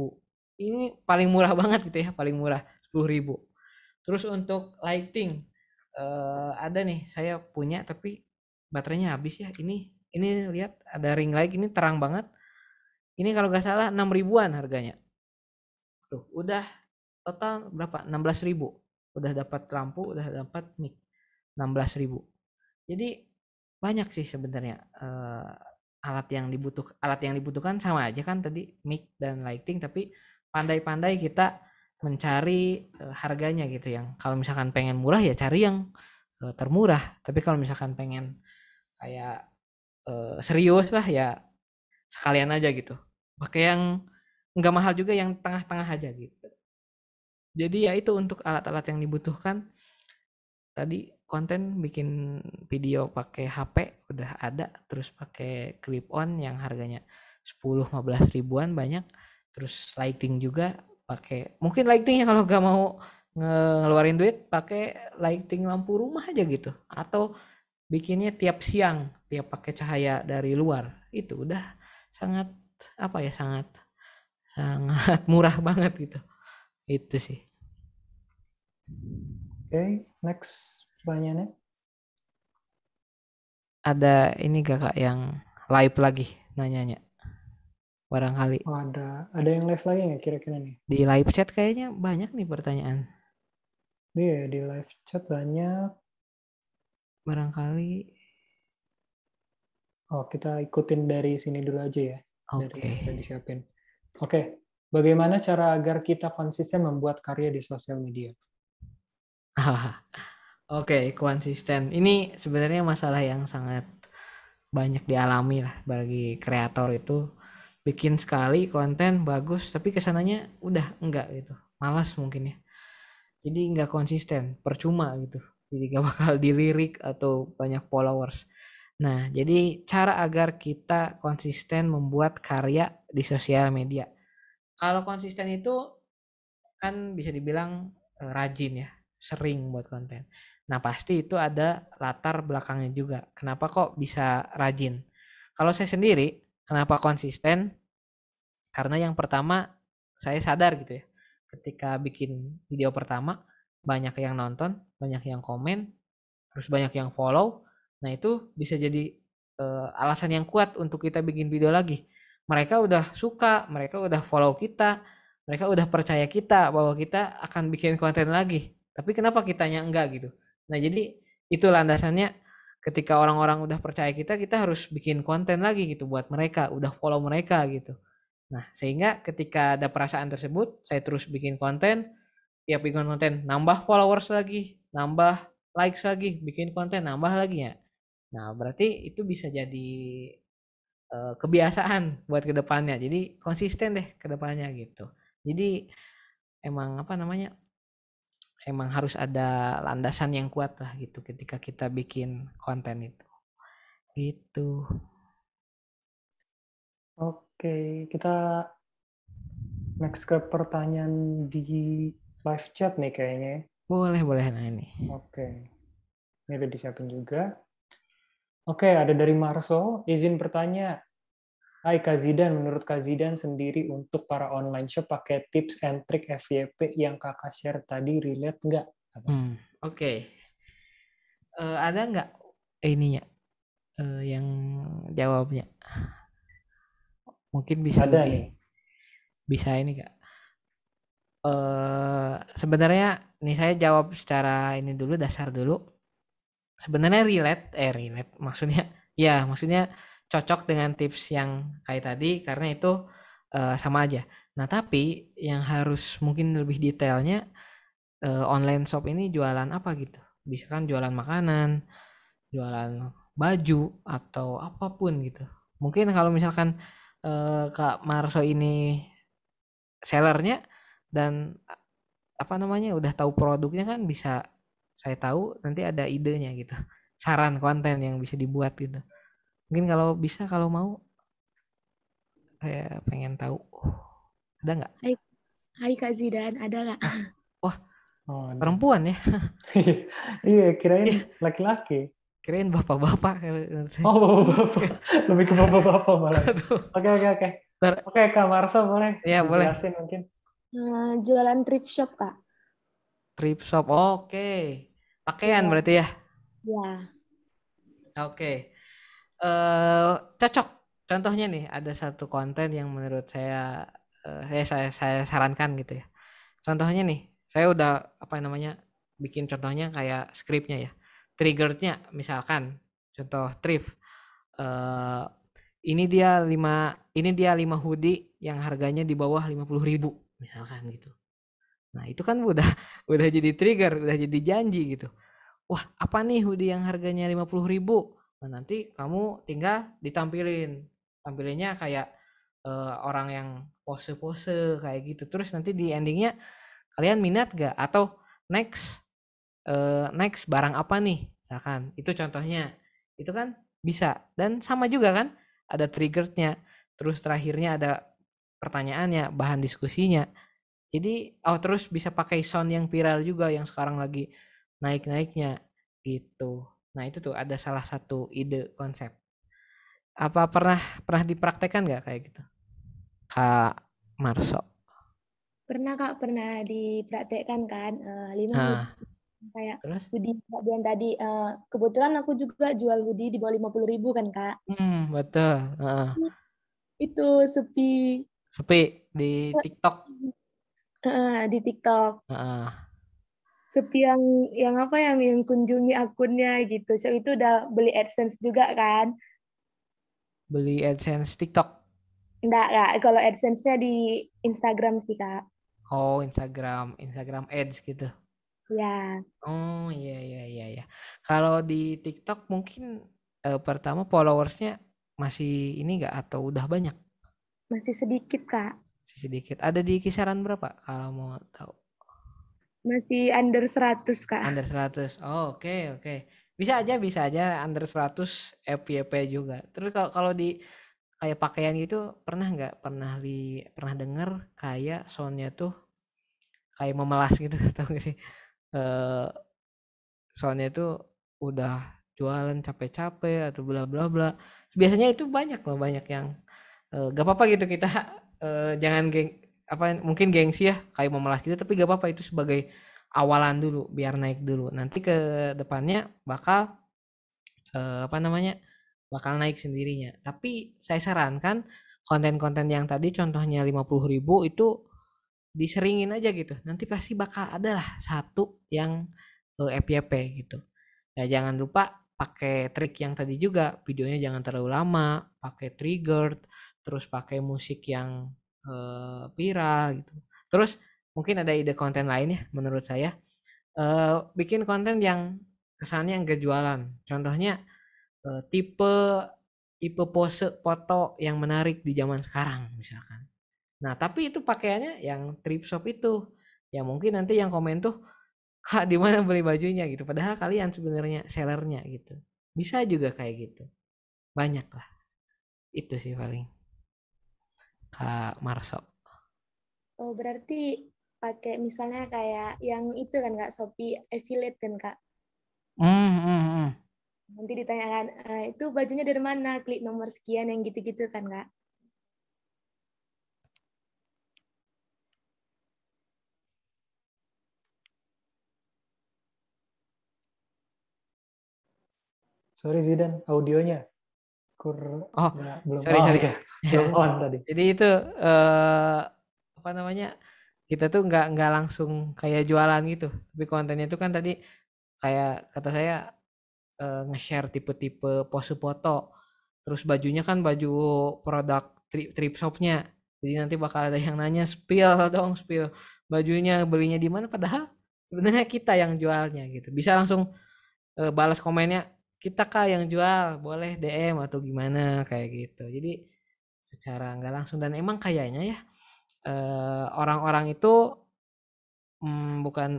[SPEAKER 2] Ini paling murah banget gitu ya, paling murah 10.000. Terus untuk lighting ada nih saya punya tapi baterainya habis ya. Ini lihat ada ring light ini terang banget. Ini kalau nggak salah 6 ribuan harganya. Tuh, udah total berapa? 16.000. Udah dapat lampu, udah dapat mic. 16.000. Jadi banyak sih sebenarnya alat yang dibutuhkan sama aja kan tadi, mic dan lighting, tapi pandai-pandai kita mencari harganya gitu. Yang kalau misalkan pengen murah ya cari yang termurah, tapi kalau misalkan pengen kayak serius lah ya sekalian aja gitu, pakai yang nggak mahal juga, yang tengah-tengah aja gitu. Jadi ya itu untuk alat-alat yang dibutuhkan. Tadi konten bikin video pakai HP udah ada, terus pakai clip on yang harganya 10-15 ribuan banyak, terus lighting juga pakai, mungkin lightingnya kalau gak mau ngeluarin duit pakai lighting lampu rumah aja gitu, atau bikinnya tiap siang tiap pakai cahaya dari luar, itu udah sangat apa ya, sangat sangat murah banget gitu. Itu sih.
[SPEAKER 1] Oke, next pertanyaannya.
[SPEAKER 2] Ada ini gak Kak yang live lagi nanyanya? Barangkali
[SPEAKER 1] Oh, ada yang live lagi nggak kira-kira nih?
[SPEAKER 2] di live chat kayaknya banyak nih pertanyaan.
[SPEAKER 1] Iya, di live chat banyak.
[SPEAKER 2] Barangkali
[SPEAKER 1] Oh, kita ikutin dari sini dulu aja ya. Dari yang udah
[SPEAKER 2] oke.
[SPEAKER 1] disiapin. Oke, bagaimana cara agar kita konsisten membuat karya di sosial media?
[SPEAKER 2] Oke, konsisten. Ini sebenarnya masalah yang sangat banyak dialami lah bagi kreator itu. Bikin sekali konten bagus, tapi kesananya udah enggak gitu. Malas mungkin ya. Jadi enggak konsisten, percuma gitu. Jadi gak bakal dilirik atau banyak followers. Nah, jadi cara agar kita konsisten membuat karya di sosial media. Kalau konsisten itu kan bisa dibilang rajin ya, sering buat konten. Nah, pasti itu ada latar belakangnya juga. Kenapa kok bisa rajin? Kalau saya sendiri, kenapa konsisten? Karena yang pertama, saya sadar gitu ya. Ketika bikin video pertama, banyak yang nonton, banyak yang komen, terus banyak yang follow. Nah, itu bisa jadi alasan yang kuat untuk kita bikin video lagi. Mereka udah suka, mereka udah follow kita, mereka udah percaya kita bahwa kita akan bikin konten lagi. Tapi kenapa kitanya enggak gitu? Nah, jadi itu landasannya, ketika orang-orang udah percaya kita, kita harus bikin konten lagi gitu buat mereka, udah follow mereka gitu. Nah, sehingga ketika ada perasaan tersebut, saya terus bikin konten, tiap bikin konten nambah followers lagi, nambah likes lagi, bikin konten nambah lagi ya. Nah, berarti itu bisa jadi kebiasaan buat kedepannya. Jadi konsisten deh kedepannya gitu. Jadi emang apa namanya? Emang harus ada landasan yang kuat lah gitu ketika kita bikin konten itu. Gitu.
[SPEAKER 1] Oke, kita next ke pertanyaan di live chat nih kayaknya.
[SPEAKER 2] Boleh, boleh. Nah ini.
[SPEAKER 1] Oke, ini udah disiapin juga. Oke, ada dari Marso, izin bertanya. Hai Kak Zidan, menurut Kak Zidan sendiri untuk para online shop pakai tips and trick FYP yang kakak share tadi relate nggak?
[SPEAKER 2] Oke. Ada nggak ininya yang jawabnya? Mungkin bisa
[SPEAKER 1] Ada
[SPEAKER 2] lebih
[SPEAKER 1] nih.
[SPEAKER 2] bisa ini Kak. Sebenarnya nih saya jawab secara ini dulu, dasar dulu. Sebenarnya relate maksudnya ya, maksudnya cocok dengan tips yang kayak tadi karena itu sama aja. Nah, tapi yang harus mungkin lebih detailnya, online shop ini jualan apa gitu. Bisa kan jualan makanan, jualan baju atau apapun gitu. Mungkin kalau misalkan Kak Marso ini sellernya dan apa namanya udah tahu produknya, kan bisa saya tahu nanti ada idenya gitu, saran konten yang bisa dibuat gitu. Mungkin kalau bisa, kalau mau saya pengen tahu, ada nggak?
[SPEAKER 4] Hai, hai Kak Zidan, ada nggak?
[SPEAKER 2] Wah,
[SPEAKER 1] Oh, ada.
[SPEAKER 2] perempuan ya.
[SPEAKER 1] Iya, kirain laki-laki.
[SPEAKER 2] Kirain bapak-bapak.
[SPEAKER 1] Oh, bapak-bapak. Lebih ke bapak-bapak malah.
[SPEAKER 2] Aduh.
[SPEAKER 1] Oke. Oke, Kak Marso boleh
[SPEAKER 2] Ya, boleh.
[SPEAKER 1] dijelasin mungkin.
[SPEAKER 4] Jualan thrift shop, Kak.
[SPEAKER 2] Thrift shop, oke. Pakaian
[SPEAKER 4] Ya.
[SPEAKER 2] berarti ya.
[SPEAKER 4] Ya.
[SPEAKER 2] Oke. Cocok. Contohnya nih, ada satu konten yang menurut saya saya sarankan gitu ya. Contohnya nih, saya udah apa namanya bikin contohnya kayak skripnya ya. Triggernya misalkan contoh thrift. ini dia 5 hoodie yang harganya di bawah 50.000 misalkan gitu. Nah, itu kan udah udah jadi trigger, udah jadi janji gitu. Wah, apa nih hoodie yang harganya 50.000? Nah, nanti kamu tinggal ditampilin. Tampilinnya kayak orang yang pose-pose kayak gitu. Terus nanti di endingnya kalian minat gak? Atau next next barang apa nih? Misalkan itu contohnya. Itu kan bisa. Dan sama juga kan ada triggernya. Terus terakhirnya ada pertanyaannya, bahan diskusinya. Jadi terus bisa pakai sound yang viral juga yang sekarang lagi naik-naiknya gitu. Nah, itu tuh ada salah satu ide konsep. Apa pernah pernah dipraktekkan nggak kayak gitu, Kak Marso?
[SPEAKER 4] Pernah Kak, pernah dipraktekkan kan 5
[SPEAKER 2] Nah,
[SPEAKER 4] hoodie kayak
[SPEAKER 2] terus?
[SPEAKER 4] hoodie Kak bilang tadi. Kebetulan aku juga jual hoodie di bawah 50.000 kan Kak.
[SPEAKER 2] Betul.
[SPEAKER 4] Itu sepi.
[SPEAKER 2] Sepi di TikTok.
[SPEAKER 4] Di TikTok. Sepi yang apa yang kunjungi akunnya gitu. So itu udah beli AdSense juga kan.
[SPEAKER 2] Beli AdSense TikTok.
[SPEAKER 4] Enggak, Kak. Kalau AdSense-nya di Instagram sih, Kak.
[SPEAKER 2] Oh, Instagram Ads gitu.
[SPEAKER 4] Ya,
[SPEAKER 2] Oh, iya iya iya iya. Kalau di TikTok mungkin pertama followersnya masih ini nggak atau udah banyak?
[SPEAKER 4] masih sedikit, Kak.
[SPEAKER 2] Masih sedikit. Ada di kisaran berapa kalau mau tahu?
[SPEAKER 4] Masih under 100, Kak.
[SPEAKER 2] Under 100. Oh, oke. Bisa aja under 100 FYP juga. Terus kalau di kayak pakaian gitu pernah nggak pernah denger kayak soundnya tuh kayak memelas gitu tahu gak sih? Eh soundnya tuh udah jualan capek-capek atau bla bla bla. Biasanya itu banyak loh, banyak yang gak apa-apa gitu kita jangan mungkin gengsi ya kayak memelas gitu, tapi gak apa-apa itu sebagai awalan dulu biar naik dulu. Nanti ke depannya bakal apa namanya? Bakal naik sendirinya. Tapi saya sarankan konten-konten yang tadi contohnya 50.000 itu diseringin aja gitu. Nanti pasti bakal ada lah satu yang FYP gitu. Ya jangan lupa pakai trik yang tadi juga, videonya jangan terlalu lama, pakai trigger, terus pakai musik yang viral gitu. Terus mungkin ada ide konten lain ya menurut saya. Bikin konten yang kesannya enggak jualan. Contohnya tipe tipe pose foto yang menarik di zaman sekarang misalkan. Nah, tapi itu pakaiannya yang thrift shop itu. Ya mungkin nanti yang komen tuh, "Kak, di mana beli bajunya?" gitu. Padahal kalian sebenarnya sellernya gitu. Bisa juga kayak gitu. Banyak lah. Itu sih paling. Kak Marso.
[SPEAKER 4] Oh, berarti pakai misalnya kayak yang itu kan, Kak, Shopee affiliate kan, Kak. Nanti ditanyakan, itu bajunya dari mana? Klik nomor sekian yang gitu-gitu kan, Kak.
[SPEAKER 1] Sorry Zidan, audionya
[SPEAKER 2] Oh,
[SPEAKER 1] belum
[SPEAKER 2] sorry sorry.
[SPEAKER 1] ya. Belum on tadi.
[SPEAKER 2] Jadi itu apa namanya? Kita tuh nggak langsung kayak jualan gitu. Tapi kontennya itu kan tadi kayak kata saya nge-share tipe-tipe pose foto. Terus bajunya kan baju produk trip shopnya. Jadi nanti bakal ada yang nanya spill dong, spill bajunya belinya di mana, padahal sebenarnya kita yang jualnya gitu. Bisa langsung balas komennya, kita kah yang jual, boleh DM atau gimana kayak gitu. Jadi secara nggak langsung, dan emang kayaknya ya orang-orang itu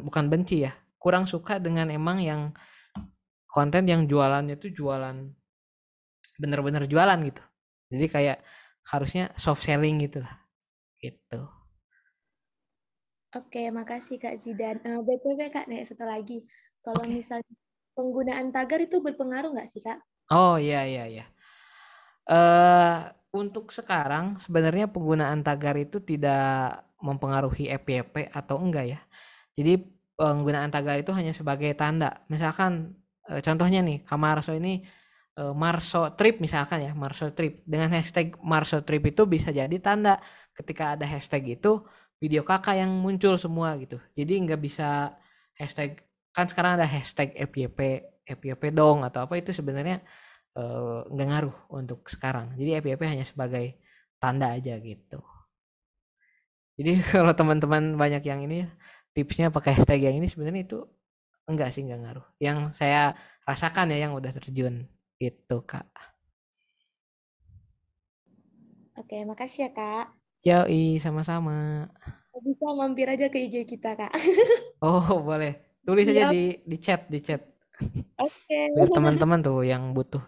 [SPEAKER 2] bukan benci ya, kurang suka dengan emang yang konten yang jualannya tuh jualan bener-bener jualan gitu. Jadi kayak harusnya soft selling gitu lah gitu.
[SPEAKER 4] Oke, makasih Kak Zidan. BTW Kak, nih satu lagi. Kalau
[SPEAKER 2] Oke.
[SPEAKER 4] misalnya penggunaan tagar itu berpengaruh nggak sih, Kak?
[SPEAKER 2] Oh iya iya. Untuk sekarang sebenarnya penggunaan tagar itu tidak mempengaruhi FYP atau enggak ya. Jadi penggunaan tagar itu hanya sebagai tanda. Misalkan contohnya nih, Kamarso ini Marso Trip misalkan ya, Marso Trip. Dengan hashtag Marso Trip itu bisa jadi tanda ketika ada hashtag itu video kakak yang muncul semua gitu. Jadi nggak bisa hashtag, kan sekarang ada hashtag FYP dong atau apa, itu sebenarnya nggak ngaruh untuk sekarang. Jadi FYP hanya sebagai tanda aja gitu. Jadi kalau teman-teman banyak yang ini tipsnya pakai hashtag yang ini, sebenarnya itu enggak sih, enggak ngaruh. Yang saya rasakan ya yang udah terjun gitu, Kak.
[SPEAKER 4] Oke, makasih ya, Kak.
[SPEAKER 2] Yoi, sama-sama.
[SPEAKER 4] Bisa mampir aja ke IG kita, Kak.
[SPEAKER 2] Oh, boleh. Tulis aja di chat.
[SPEAKER 4] Oke.
[SPEAKER 2] Biar teman-teman tuh yang butuh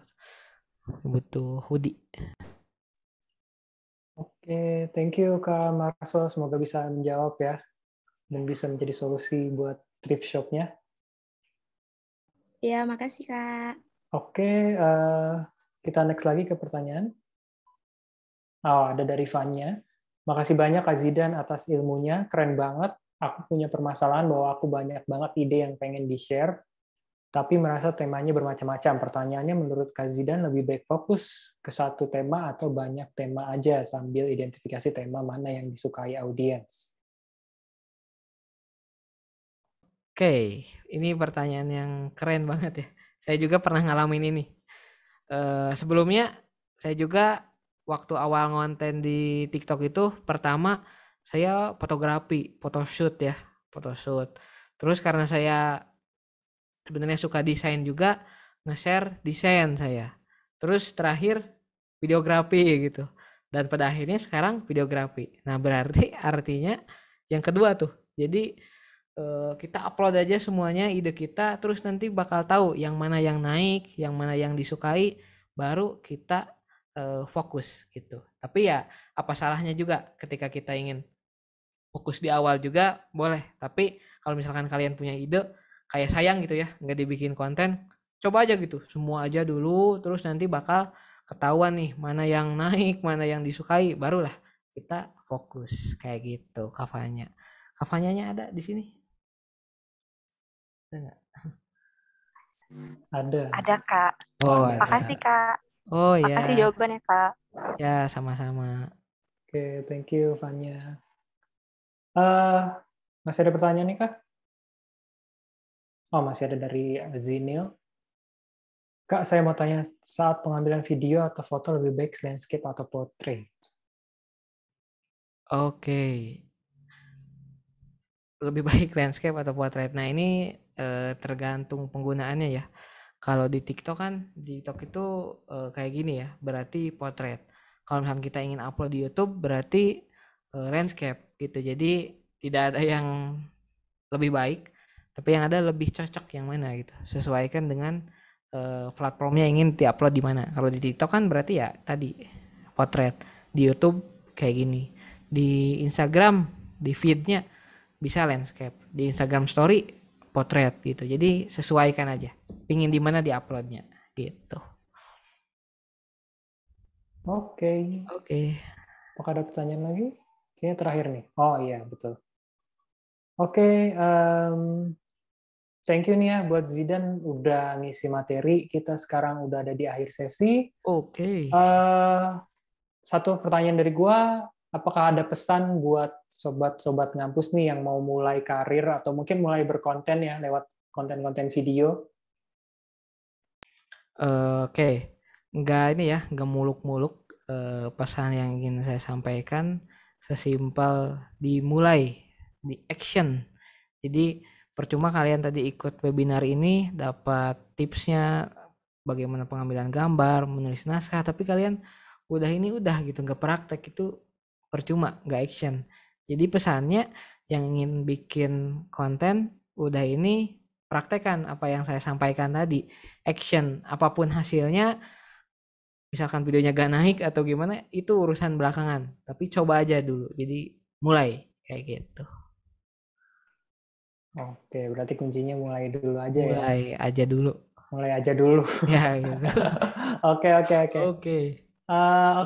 [SPEAKER 2] hoodie.
[SPEAKER 1] Oke, thank you Kak Marso. Semoga bisa menjawab ya dan bisa menjadi solusi buat thrift shop-nya.
[SPEAKER 4] Ya, makasih Kak.
[SPEAKER 1] Oke, kita next lagi ke pertanyaan. Oh, ada dari Vanya. Makasih banyak Kak Zidan atas ilmunya, keren banget. Aku punya permasalahan bahwa aku banyak banget ide yang pengen di-share, tapi merasa temanya bermacam-macam. Pertanyaannya, menurut Kak Zidan lebih baik fokus ke satu tema atau banyak tema aja sambil identifikasi tema mana yang disukai audiens?
[SPEAKER 2] Oke, ini pertanyaan yang keren banget ya. Saya juga pernah ngalamin ini. Sebelumnya, saya juga waktu awal ngonten di TikTok itu, pertama saya fotografi, photoshoot. Terus karena saya sebenarnya suka desain juga, nge-share desain saya. Terus terakhir videografi gitu. Dan pada akhirnya sekarang videografi. Nah, berarti artinya yang kedua tuh. Jadi kita upload aja semuanya ide kita, terus nanti bakal tahu yang mana yang naik, yang mana yang disukai, baru kita fokus gitu. Tapi ya apa salahnya juga ketika kita ingin fokus di awal juga boleh. Tapi kalau misalkan kalian punya ide kayak sayang gitu ya, nggak dibikin konten, coba aja gitu, semua aja dulu, terus nanti bakal ketahuan nih mana yang naik, mana yang disukai, barulah kita fokus kayak gitu. Kavanya ada di sini?
[SPEAKER 1] Ada.
[SPEAKER 5] Ada Kak.
[SPEAKER 2] Oh,
[SPEAKER 5] makasih Kak.
[SPEAKER 2] Oh ya.
[SPEAKER 5] Makasih jawabannya Kak.
[SPEAKER 2] Ya, sama-sama.
[SPEAKER 1] Oke, thank you Vanya. Masih ada pertanyaan nih Kak? Oh, masih ada dari Zinil. Kak, saya mau tanya, saat pengambilan video atau foto lebih baik landscape atau portrait?
[SPEAKER 2] Oke. Lebih baik landscape atau portrait. Nah, ini tergantung penggunaannya ya. Kalau di TikTok kan, di TikTok itu kayak gini ya, berarti portrait. Kalau misalnya kita ingin upload di YouTube, berarti landscape gitu. Jadi tidak ada yang lebih baik, tapi yang ada lebih cocok yang mana gitu. Sesuaikan dengan platformnya ingin diupload di mana. Kalau di TikTok kan berarti ya tadi portrait. Di YouTube kayak gini. Di Instagram, di feednya bisa landscape. Di Instagram story portrait gitu. Jadi sesuaikan aja. Pingin di mana diuploadnya gitu.
[SPEAKER 1] Oke. Apakah ada pertanyaan lagi? Kayaknya terakhir nih. Oh iya, betul. Oke, thank you nih ya buat Zidan udah ngisi materi. Kita sekarang udah ada di akhir sesi.
[SPEAKER 2] Oke.
[SPEAKER 1] Satu pertanyaan dari gua, apakah ada pesan buat sobat-sobat ngampus nih yang mau mulai karir atau mungkin mulai berkonten ya lewat konten-konten video?
[SPEAKER 2] Oke. Nggak muluk-muluk. Pesan yang ingin saya sampaikan sesimpel dimulai, di action. Jadi percuma kalian tadi ikut webinar ini dapat tipsnya bagaimana pengambilan gambar, menulis naskah, tapi kalian udah gitu nggak praktek, itu percuma, nggak action. Jadi pesannya yang ingin bikin konten udah ini praktekkan apa yang saya sampaikan tadi, action, apapun hasilnya. Misalkan videonya gak naik atau gimana, itu urusan belakangan. Tapi coba aja dulu. Jadi mulai kayak gitu.
[SPEAKER 1] Oke, berarti kuncinya mulai dulu aja ya.
[SPEAKER 2] Mulai aja dulu.
[SPEAKER 1] Mulai aja dulu.
[SPEAKER 2] Ya gitu.
[SPEAKER 1] Oke.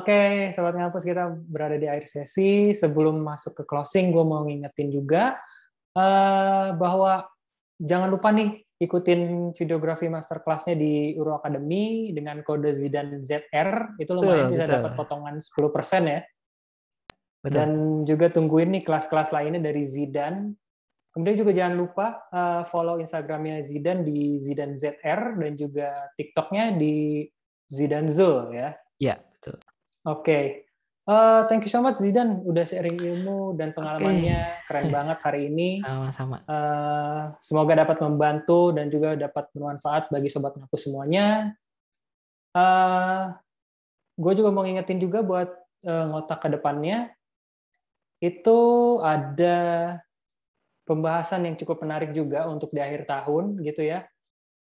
[SPEAKER 1] Oke, Sobat Ngampus, kita berada di akhir sesi. Sebelum masuk ke closing, gue mau ngingetin juga bahwa jangan lupa nih ikutin videografi masterclass-nya di Uro Academy dengan kode Zidan ZR, itu lumayan bisa dapat potongan 10% ya. Betul. Dan juga tungguin nih kelas-kelas lainnya dari Zidan. Kemudian juga jangan lupa follow Instagramnya Zidan di Zidan ZR dan juga TikToknya di Zidane Zul ya.
[SPEAKER 2] Iya, betul.
[SPEAKER 1] Oke. Thank you so much Zidan udah sharing ilmu dan pengalamannya. Keren banget hari ini.
[SPEAKER 2] Sama-sama.
[SPEAKER 1] Semoga dapat membantu dan juga dapat bermanfaat bagi Sobat Ngampus semuanya. Gue juga mau ngingetin juga buat ngotak ke depannya. Itu ada pembahasan yang cukup menarik juga untuk di akhir tahun gitu ya.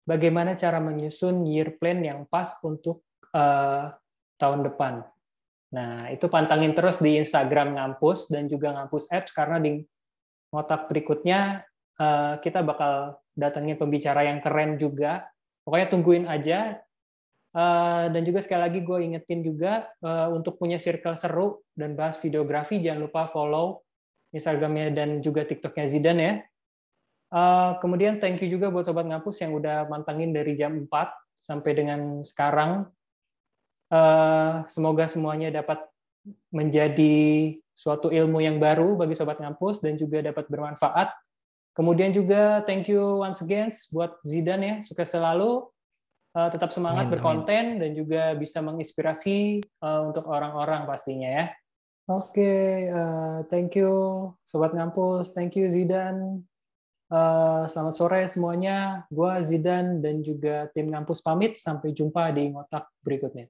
[SPEAKER 1] Bagaimana cara menyusun year plan yang pas untuk tahun depan. Nah, itu pantangin terus di Instagram Ngampus dan juga Ngampus Apps, karena di ngotak berikutnya kita bakal datengin pembicara yang keren juga. Pokoknya tungguin aja. Dan juga sekali lagi gue ingetin juga untuk punya circle seru dan bahas videografi, jangan lupa follow Instagramnya dan juga TikToknya Zidan ya. Kemudian thank you juga buat Sobat Ngampus yang udah mantengin dari jam 4 sampai dengan sekarang. Semoga semuanya dapat menjadi suatu ilmu yang baru bagi Sobat Ngampus dan juga dapat bermanfaat. Kemudian juga thank you once again buat Zidan ya, sukses selalu, tetap semangat berkonten dan juga bisa menginspirasi untuk orang-orang pastinya ya. Oke, thank you Sobat Ngampus, thank you Zidan. Selamat sore semuanya, gue Zidan dan juga tim Ngampus pamit, sampai jumpa di ngotak berikutnya.